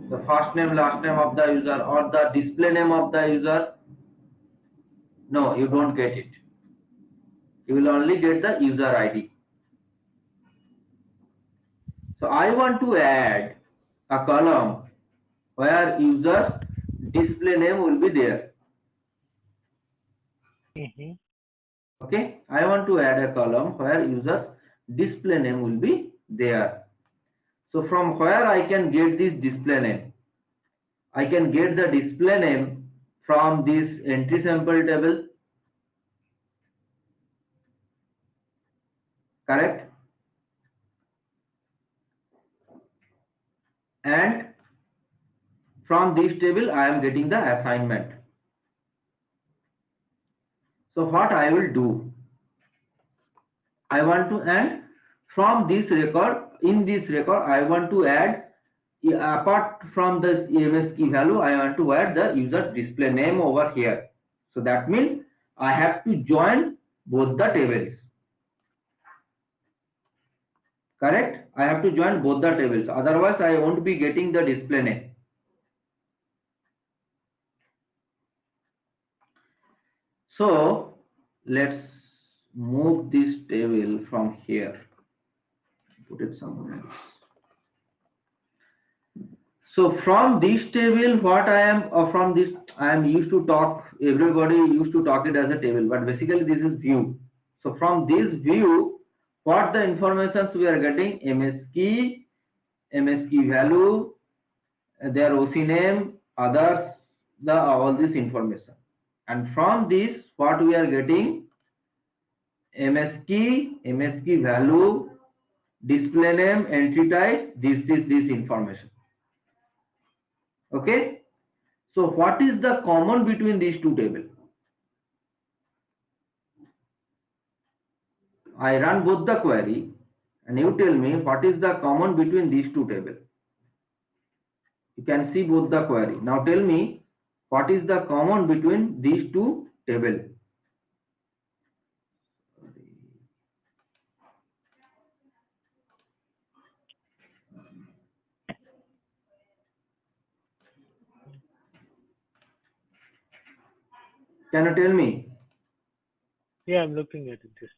the first name, last name of the user or the display name of the user? No, you don't get it. You will only get the user ID. So I want to add a column where user's display name will be there. Okay, I want to add a column where user's display name will be there. So from where I can get this display name? I can get the display name from this entry sample table. Correct? And from this table I am getting the assignment. So what I will do, I want to add from this record, in this record I want to add, apart from the EMS key value, I want to add the user display name over here. So that means I have to join both the tables. Correct? I have to join both the tables, otherwise I won't be getting the display name. So let's move this table from here, put it somewhere else. So from this table, what I am from this, I am used to talk. Everybody used to talk it as a table, but basically this is view. So from this view, what the informations we are getting: MS key value, their OC name, others, the all this information. And from this, what we are getting: MS key value, display name, entry type, this information. Okay. So what is the common between these two tables? I run both the query and you tell me what is the common between these two tables. You can see both the query. Now tell me what is the common between these two tables. Can you tell me? Yeah, I'm looking at it. Just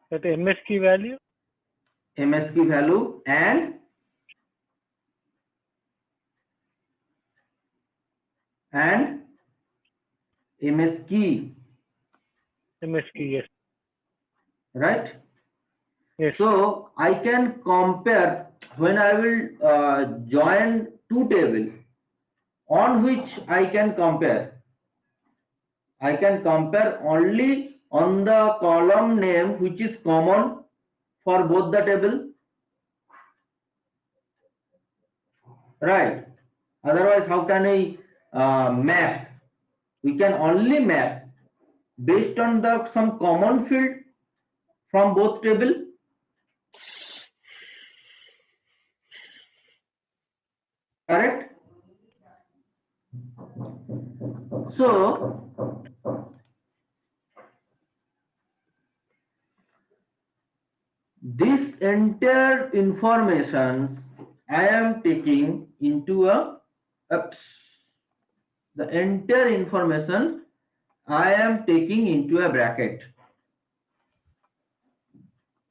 that MS key value. MS key value and MS key, MS key, yes. right? Yes. So I can compare when I will join two tables on which I can compare. I can compare only on the column name which is common for both the table, right? Otherwise, how can I map? We can only map based on the some common field from both table. Correct? So this entire information I am taking into the entire information I am taking into a bracket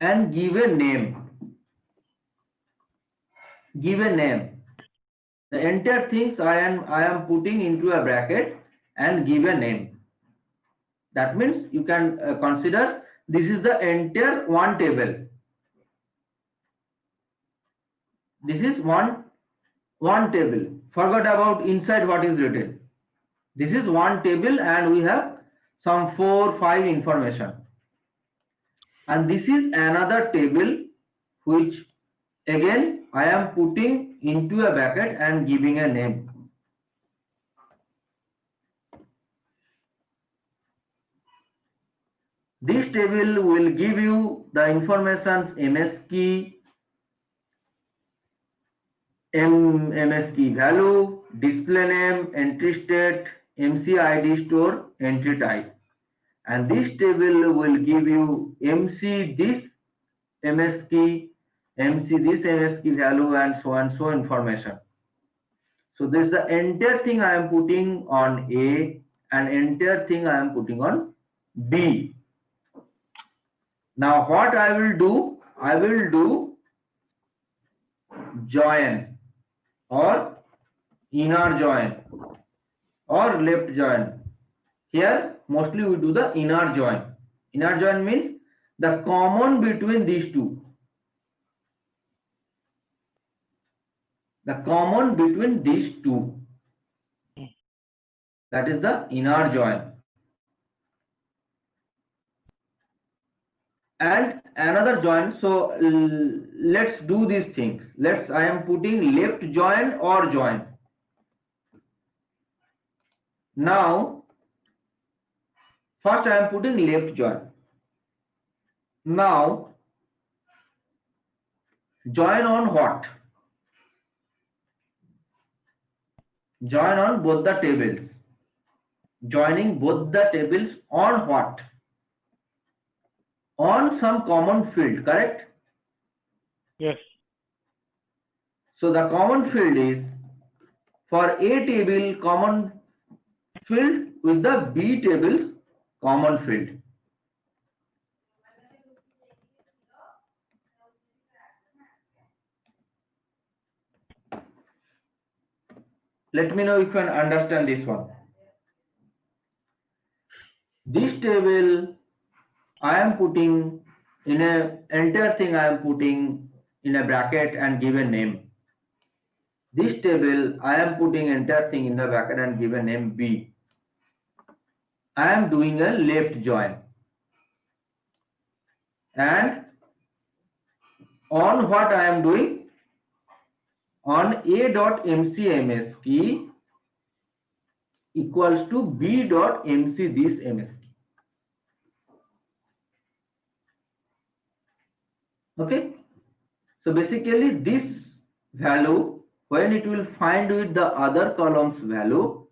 and give a name. Give a name. The entire things I am putting into a bracket and give a name. That means you can consider this is the entire one table. This is one table. Forget about inside what is written. This is one table and we have some 4-5 information. And this is another table which again I am putting into a bracket and giving a name. This table will give you the information MS key, MS key value, display name, entry state, MC ID store, entry type. And this table will give you MC this MS key, MC this MS key value, and so information. So this is the entire thing I am putting on A and entire thing I am putting on B. Now what I will do? I will do join or inner join or left join. Here mostly we do the inner join. Inner join means the common between these two. The common between these two. That is the inner join. And another join. So let's do these things. I am putting left join or join. Now first I am putting left join. Now join on what? Join on both the tables. Joining both the tables on what? On some common field, correct? Yes. So the common field is for A table common field with the B table common field. Let me know if you can understand this one. This table I am putting in a entire thing, I am putting in a bracket and give a name. This table I am putting entire thing in the bracket and give a name B. I am doing a left join, and on what I am doing, on a.mcms key equals to b.mc this ms key. Okay, so basically this value, when it will find with the other columns value,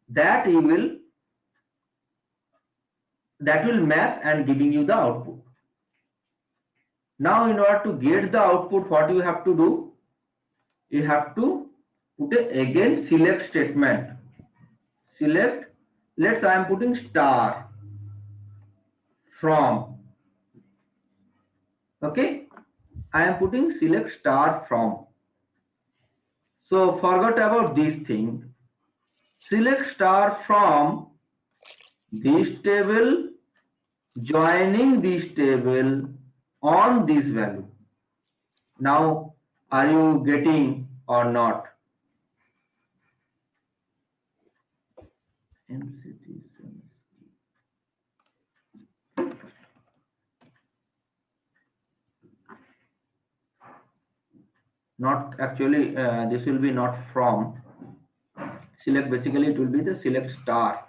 that will map and giving you the output. Now in order to get the output, what you have to do, you have to put a again select statement. Select, let's I am putting star from. Okay, I am putting select star from. So forget about this thing. Select star from this table, joining this table on this value. Now are you getting or not? Not actually, this will be not from. Select, basically it will be the select star.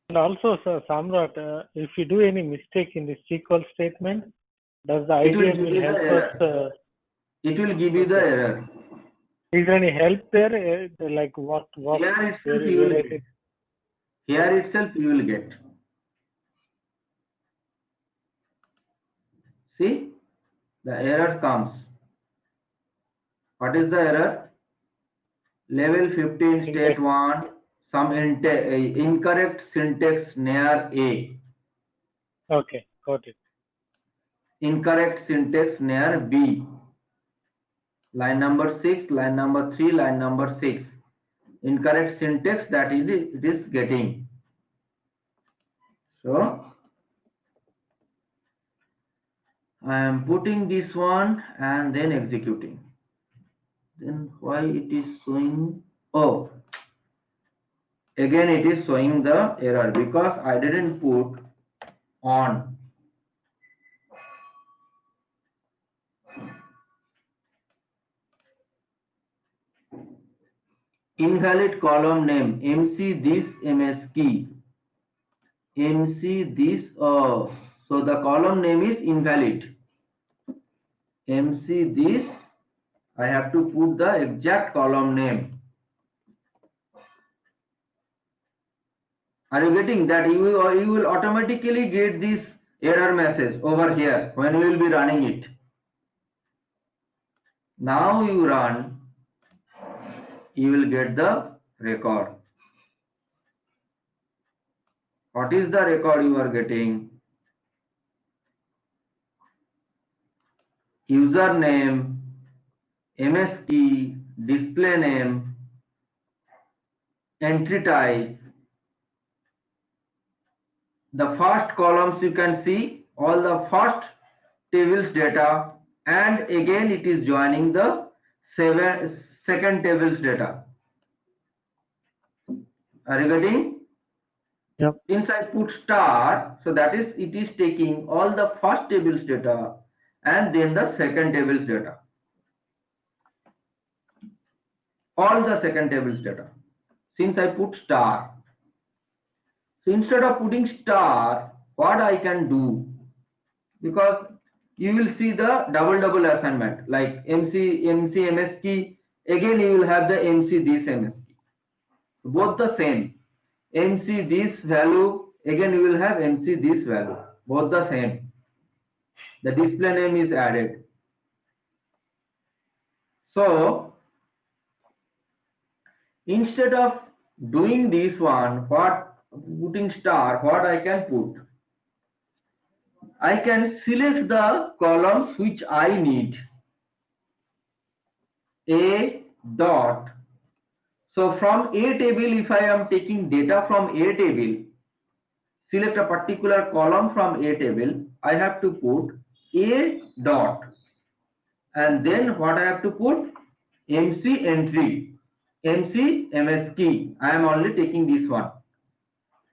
And also, sir, Samrat, if you do any mistake in this equal statement, does the It will IDM give will you help the us? It will give you the error. Is there any help there? Like what? Here itself you will get. Here itself you will get. See, the error comes. What is the error? Level 15, state 1, some incorrect syntax near A. Okay, got it. Incorrect syntax near B. Line number 6, line number 3, line number 6. Incorrect syntax, that is it is getting. So I am putting this one and then executing. Then why it is showing? Oh, again it is showing the error because I didn't put on. Invalid column name MC this ms key. MC this, so the column name is invalid. MC this, I have to put the exact column name. Are you getting that? You will automatically get this error message over here when you will be running it. Now you run, you will get the record. What is the record you are getting? Username, MS key, display name, entry type. The first columns you can see all the first tables data, and again it is joining the second tables data. Are you getting? Yep. Since I put star, so that is it is taking all the first tables data and then the second tables data. All the second tables data. Since I put star. So instead of putting star, what I can do, because you will see the double assignment like MC MS key, again you will have the MC this MS key. Both the same. MC this value, again you will have MC this value. Both the same. The display name is added. So instead of doing this one, putting star, what I can put? I can select the columns which I need. A dot. So from A table, if I am taking data from A table, select a particular column from A table, I have to put A dot, and then what I have to put? MC entry, MC MS key. I am only taking this one,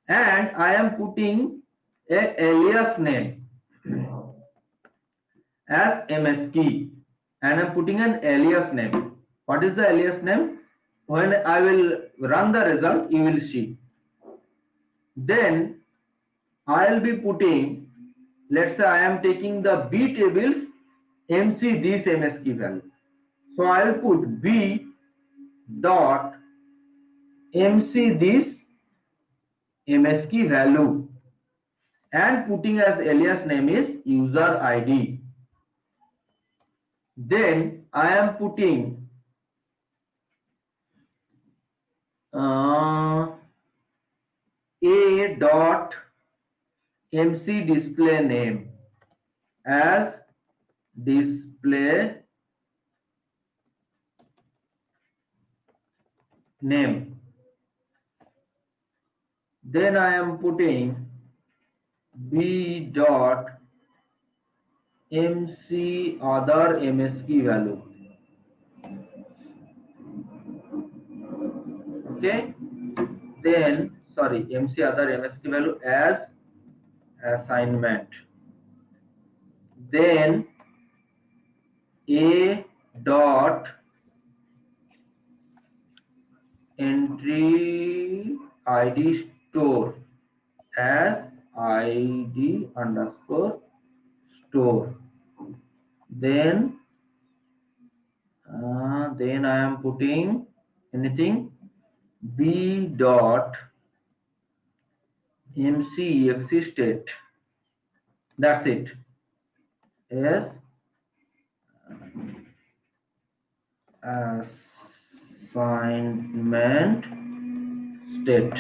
and I am putting a alias name as MS key, and I am putting an alias name. What is the alias name? When I will run the result, you will see. Then I will be putting, let's say I am taking the B tables MC this MS key value. So I will put B dot MC this MS key value, and putting as alias name is user ID. Then I am putting A dot MC display name as display name. Then I am putting B dot MC other MS key value. Okay. Then sorry, MC other MS key value as assignment. Then A dot entry ID store as ID underscore store. Then I am putting anything B dot MC exe state. That's it. Yes. Assignment state.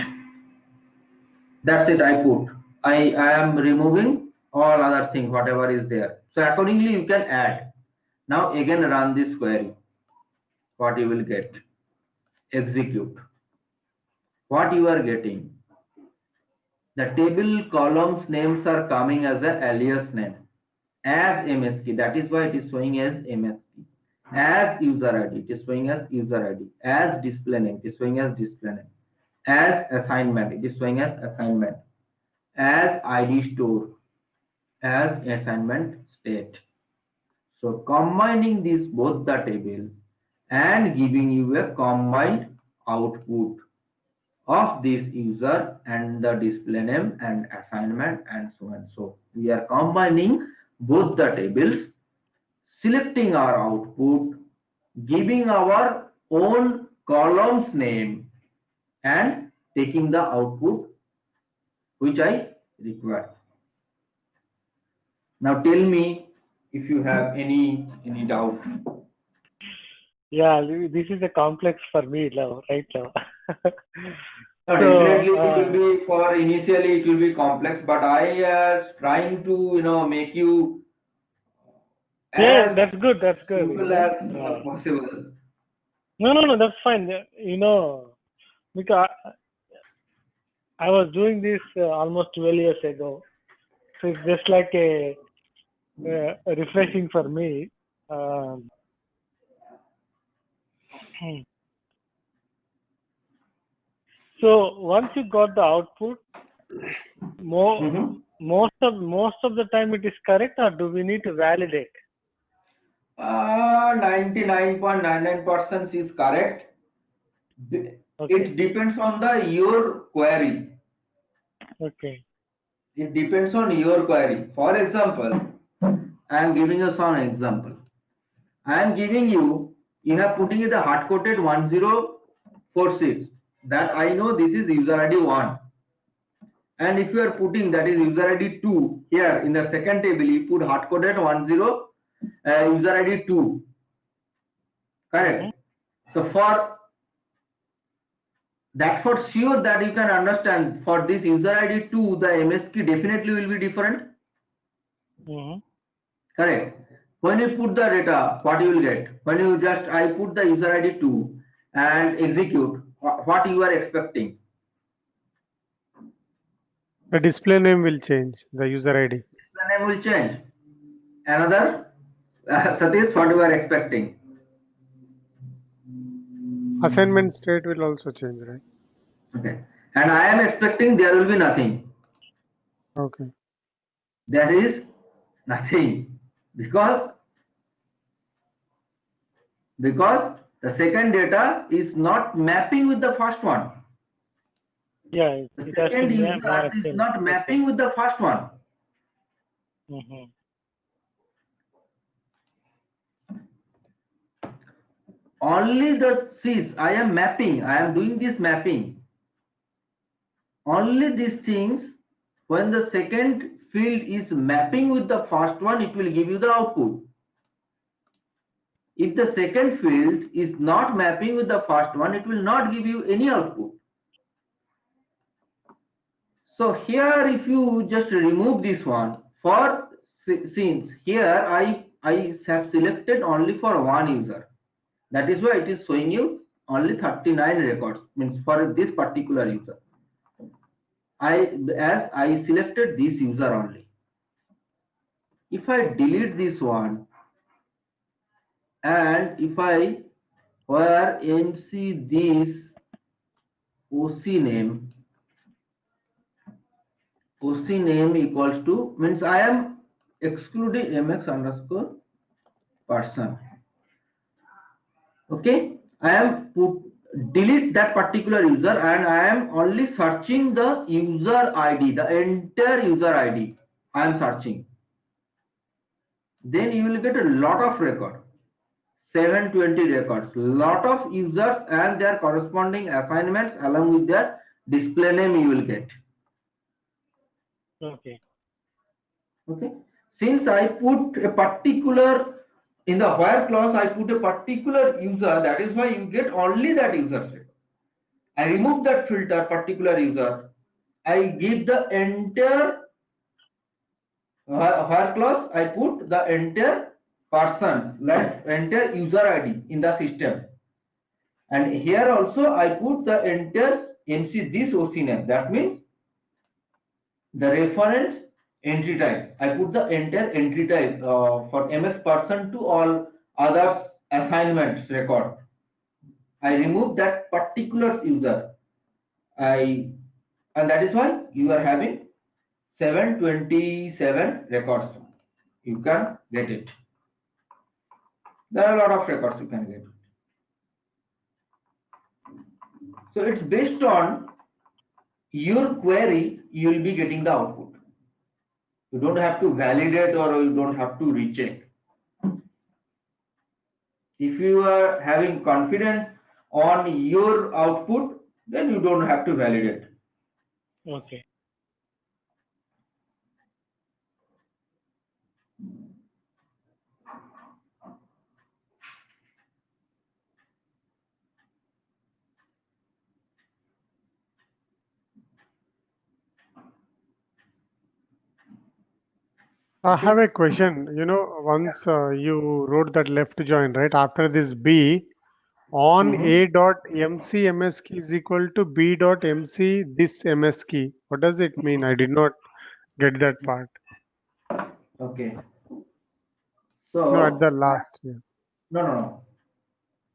That's it. I put. I am removing all other things, whatever is there. So accordingly you can add. Now again run this query. What you will get? Execute. What you are getting? The table columns names are coming as an alias name as MS key. That is why it is showing as MS key. As user ID, it is showing as user ID. As display name, it is showing as display name. As assignment, it is showing as assignment. As ID store, as assignment state. So combining these both the tables and giving you a combined output of this user and the display name and assignment and so on. So we are combining both the tables, selecting our output, giving our own columns name, and taking the output which I require. Now tell me if you have any doubt. Yeah, this is a complex for me, love, right, love? Definitely it will be, for initially it will be complex, but I trying to make you yeah, that's good. That's good. simple as possible. No, that's fine. Because I was doing this almost 12 years ago, so it's just like a refreshing for me. So once you got the output, most of the time it is correct, or do we need to validate? 99.99% is correct. Okay. It depends on your query. Okay. It depends on your query. For example, I am giving you some example. I am giving you have putting the hard coded 1046. That I know this is user ID 1. And if you are putting that is user ID 2 here in the second table, you put hard coded 10 user ID 2. Correct. So that's for sure that you can understand, for this user ID 2, the MS key definitely will be different. Correct. when you put the data, what you will get? When you just, I put the user ID 2 and execute, what you are expecting? The display name will change, the user ID. The name will change. Another, Satish, what you are expecting? Assignment state will also change, right? Okay. And I am expecting there will be nothing. Okay. There is nothing because the second data is not mapping with the first one. Yeah, The it has to second user match is in. not mapping with the first one. Mm-hmm. Only the sees, I am mapping, I am doing this mapping. Only these things, when the second field is mapping with the first one, it will give you the output. If the second field is not mapping with the first one, it will not give you any output. So here, if you just remove this one, for since here I have selected only for one user. That is why it is showing you only 39 records, means for this particular user. As I selected this user only. If I delete this one and if I where MC this OC name equals to, means I am excluding mx underscore person. Okay, I am delete that particular user and I am only searching the user ID, the entire user ID I am searching. Then you will get a lot of record, 720 records, lot of users and their corresponding assignments along with their display name you will get. Okay. Okay, since I put a particular, in the where clause I put a particular user, that is why you get only that user set. I remove that filter particular user, I give the entire where clause I put the entire person, like entire user ID in the system, and here also I put the entire MC this OC name, that means the reference entry type. I put the entire entry type for MS person to all other assignments record. I remove that particular user. And that is why you are having 727 records. You can get it. There are a lot of records you can get. So it's based on your query, you will be getting the output. You don't have to validate or you don't have to recheck. If you are having confidence on your output, then you don't have to validate. Okay. I have a question. Once you wrote that left join, right? After this B, on A dot MC MS key is equal to B dot MC this MS key. What does it mean? I did not get that part. Okay. No, at So, the last. Yeah. no.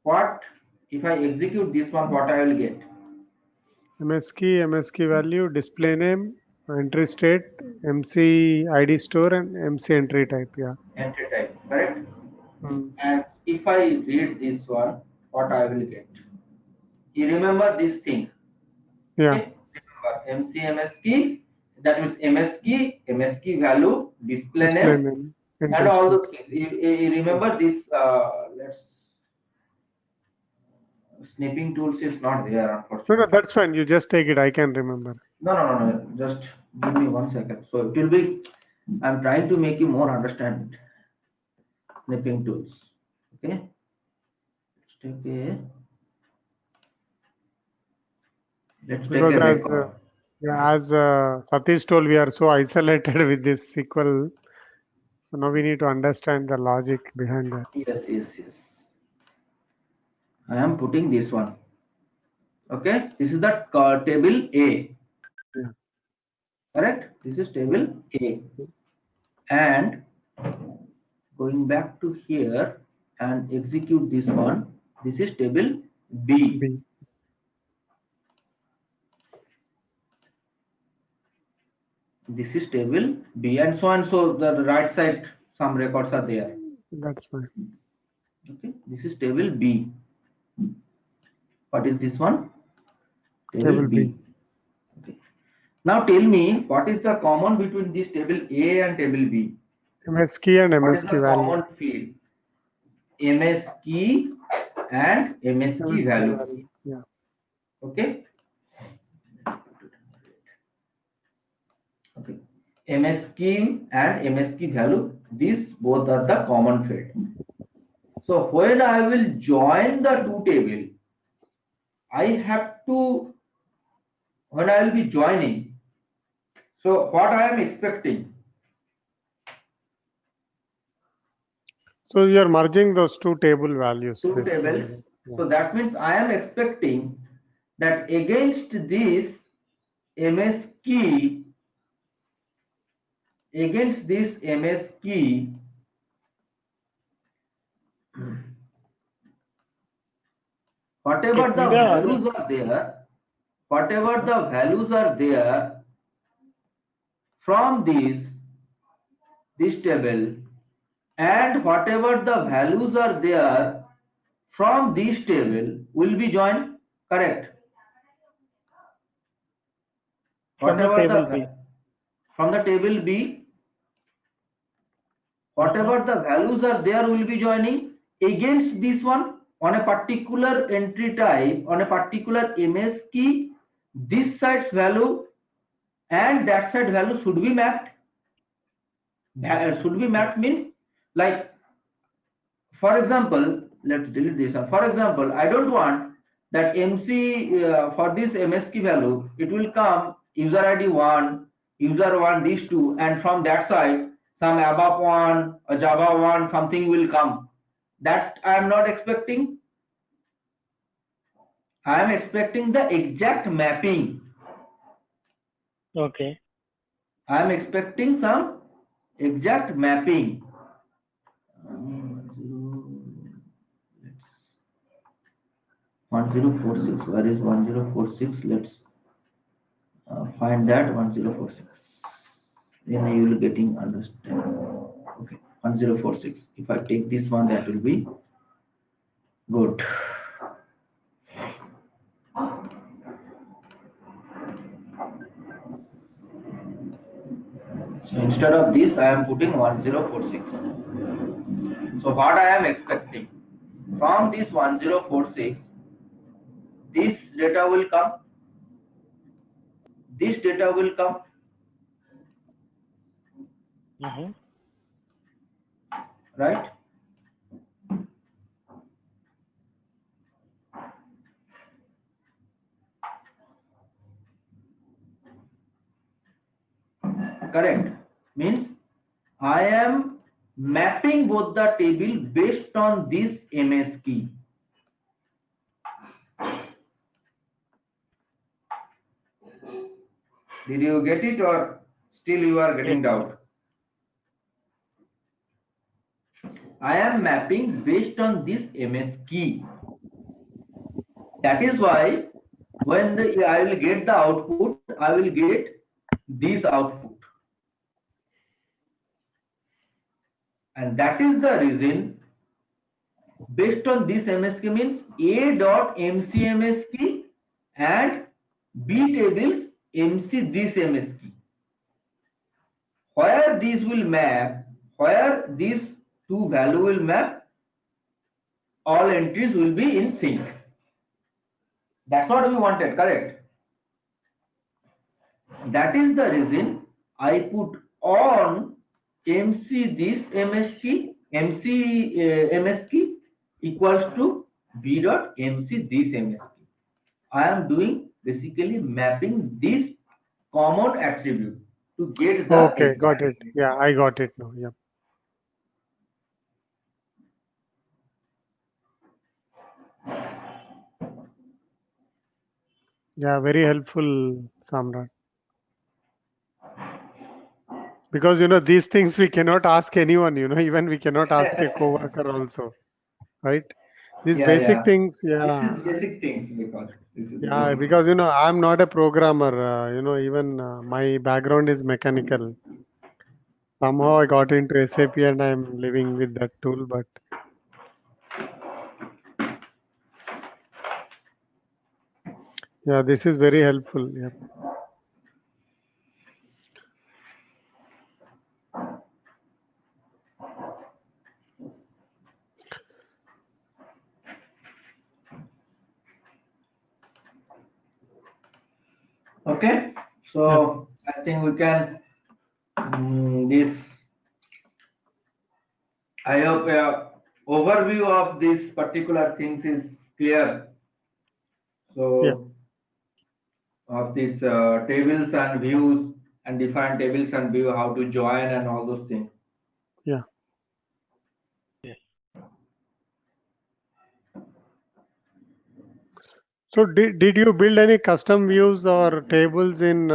What if I execute this one, what I will get? MS key value, display name, entry state, MC ID store, and MC entry type. Yeah. Entry type, correct? Hmm. And if I read this one, what I will get? You remember this thing, Yeah. okay? Remember MC key, that means MS key value, display Display name, name, and entry all state. those things. You remember this, let's, snipping tools is not there, No, unfortunately. that's fine. You just take it. I can remember. No. Just give me 1 second. So it will be, I'm trying to make you more understand snipping tools. Okay. Let's take Because a as record. yeah, as Satish told, we are so isolated with this SQL. So now we need to understand the logic behind that. Yes. I am putting this one. Okay, this is the table A. Yeah. Correct? This is table A. And going back to here and execute this one. This is table B. B. This is table B, and so on. So the right side some records are there. That's fine. Okay, this is table B. What is this one? Table B. Okay. Now tell me what is the common between this table A and table B? MS key and What is MS the key value. common field? MS key and MS key MS value. Yeah. Okay. Okay. MS key and MS key value. These both are the common field. So when I will join the two tables, I have to, when I will be joining, so what I am expecting? So you are merging those two table values. Two basically. tables. Yeah. So that means I am expecting that against this MS key, whatever the values are there from this table, and whatever the values are there from this table will be joined. Correct? From the table B. From the table B, whatever the values are there will be joining against this one on a particular entry type, on a particular MS key. This side's value and that side value should be mapped. Should be mapped means, like, for example, let's delete this one. For example, I don't want that MC for this MS key value, it will come user ID 1, user 1, these two, and from that side some ABAP 1, a Java 1, something will come. That I am not expecting. I am expecting the exact mapping. Okay. I am expecting some exact mapping. 1046. Where is 1046? Let's find that 1046. Then you will getting understand. Okay, 1046. If I take this one, that will be good. So instead of this, I am putting 1046. So what I am expecting from this 1046, this data will come. This data will come. Right? Correct. Means I am mapping both the table based on this MS key. Did you get it, or still you are getting doubt? I am mapping based on this MS key. That is why when I will get the output, I will get this output. And that is the reason, based on this MS key means A dot MC MS key and B tables MC this MS key. Where these will map, where these two value will map, all entries will be in sync. That's what we wanted, correct? That is the reason I put on MC this MS key, MS key equals to B dot MC this MS key. I am doing basically mapping this common attribute to get the Okay, got it. Yeah, I got it now. Yeah. Yeah, very helpful, Samrat. Because these things we cannot ask anyone, even we cannot ask a coworker also, right? These Yeah, basic yeah. things, This yeah, is basic things because this is yeah, basic. because I'm not a programmer, even my background is mechanical. Somehow I got into SAP and I'm living with that tool, but yeah, this is very helpful. Yeah. Okay, Yeah. so I think we can this. I hope overview of these particular things is clear. Yeah. So of these tables and views and different tables and view, how to join and all those things. Yeah. Yes. So did you build any custom views or tables in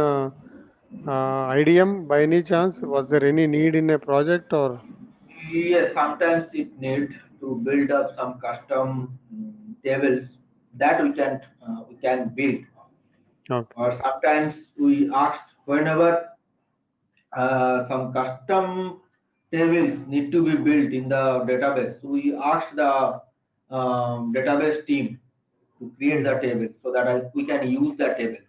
IDM by any chance? Was there any need in a project or? Yes, sometimes it needs to build up some custom tables that we can build, Okay. or sometimes we asked whenever some custom tables need to be built in the database. We asked the database team to create the Mhm. table so that we can use the table.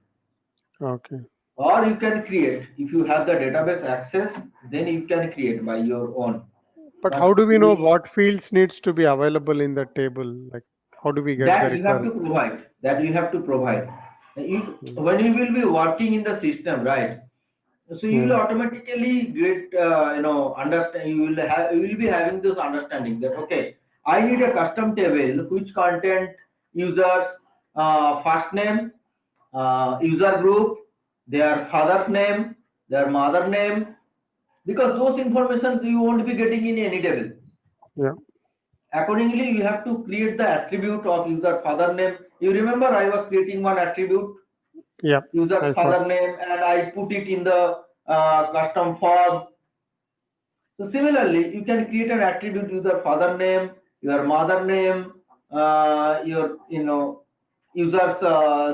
Okay. Or you can create, if you have the database access, then you can create by your own. But how But do we know what fields needs to be available in the table? Like, how do we get the that you have to requirement? provide. That you have to provide. Mm. When you will be working in the system, right? So you will Mm. automatically get understand. You will be having this understanding that okay, I need a custom table which content users first name, user group, their father's name, their mother name, because those informations you won't be getting in any table. Yeah. Accordingly, you have to create the attribute of user father name. You remember I was creating one attribute, Yeah. user's I saw. father name, and I put it in the custom form. So similarly, you can create an attribute user father name, your mother name, your user's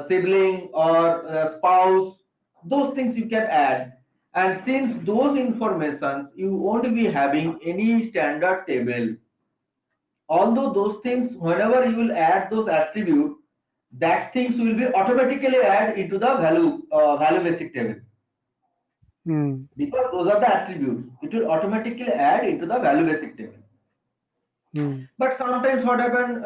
sibling or spouse. Those things you can add. And since those informations you won't be having any standard table, although those things whenever you will add those attributes, that things will be automatically add into the value basic table, Mm. because those are the attributes. It will automatically add into the value basic table. Mm. But sometimes what happen,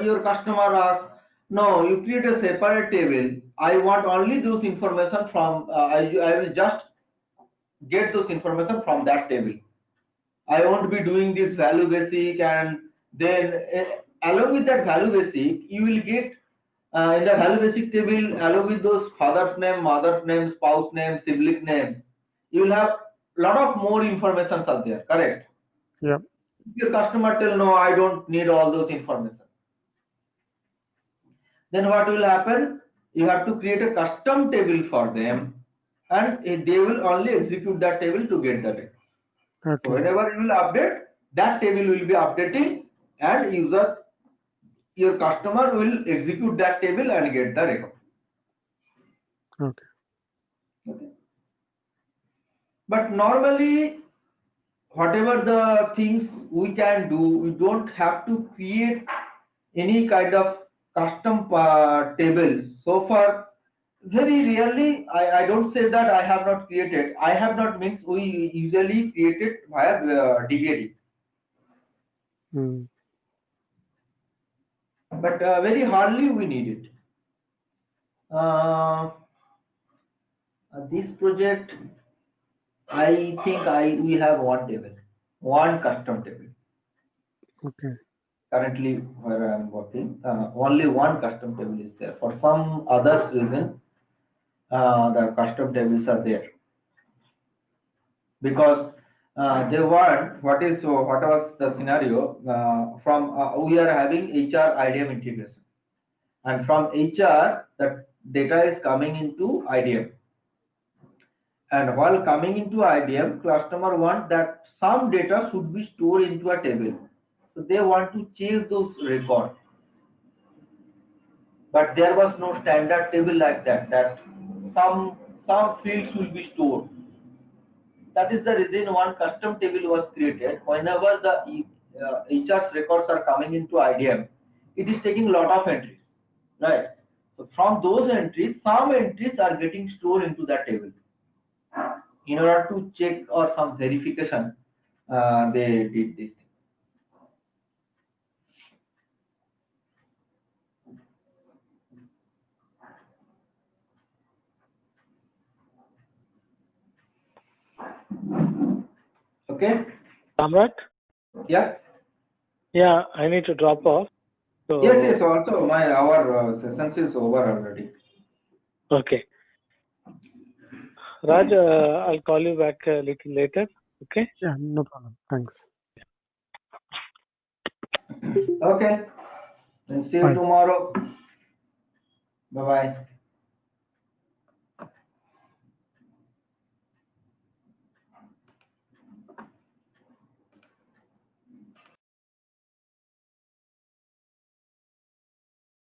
your customer asks, no, you create a separate table, I want only those information from I will just get those information from that table. I won't be doing this value basic, and then along with that value basic, you will get in the value basic table, along with those father's name, mother's name, spouse name, sibling name, you will have lot of more information are there. Correct? Yeah. If your customer tell no, I don't need all those information, then what will happen? You have to create a custom table for them, and they will only execute that table to get the data. So Okay. whenever you will update, that table will be updating, and your customer will execute that table and get the record. Okay. Okay. But normally, whatever the things we can do, we don't have to create any kind of custom tables. So far, very rarely, I don't say that I have not created. I have not means we usually create it via DBA, Mm. but very hardly we need it. This project, I think we have one table, one custom table. Okay. Currently, where I am working, only one custom table is there. For some other reason, the custom tables are there because they want what was the scenario from we are having HR IDM integration, and from HR that data is coming into IDM. And while coming into IDM, customer wants that some data should be stored into a table. So they want to change those records. But there was no standard table like that, that some fields will be stored. That is the reason one custom table was created. Whenever the HR's records are coming into IDM, it is taking a lot of entries, right? So from those entries, some entries are getting stored into that table. In order to check or some verification, they did this. Okay? Samrat? Yeah. Yeah, I need to drop off. So, Yes. Also, our session is over already. okay. Raj, I'll call you back a little later. Okay? Yeah, no problem. Thanks. Okay. Then see you Bye. tomorrow. Bye bye.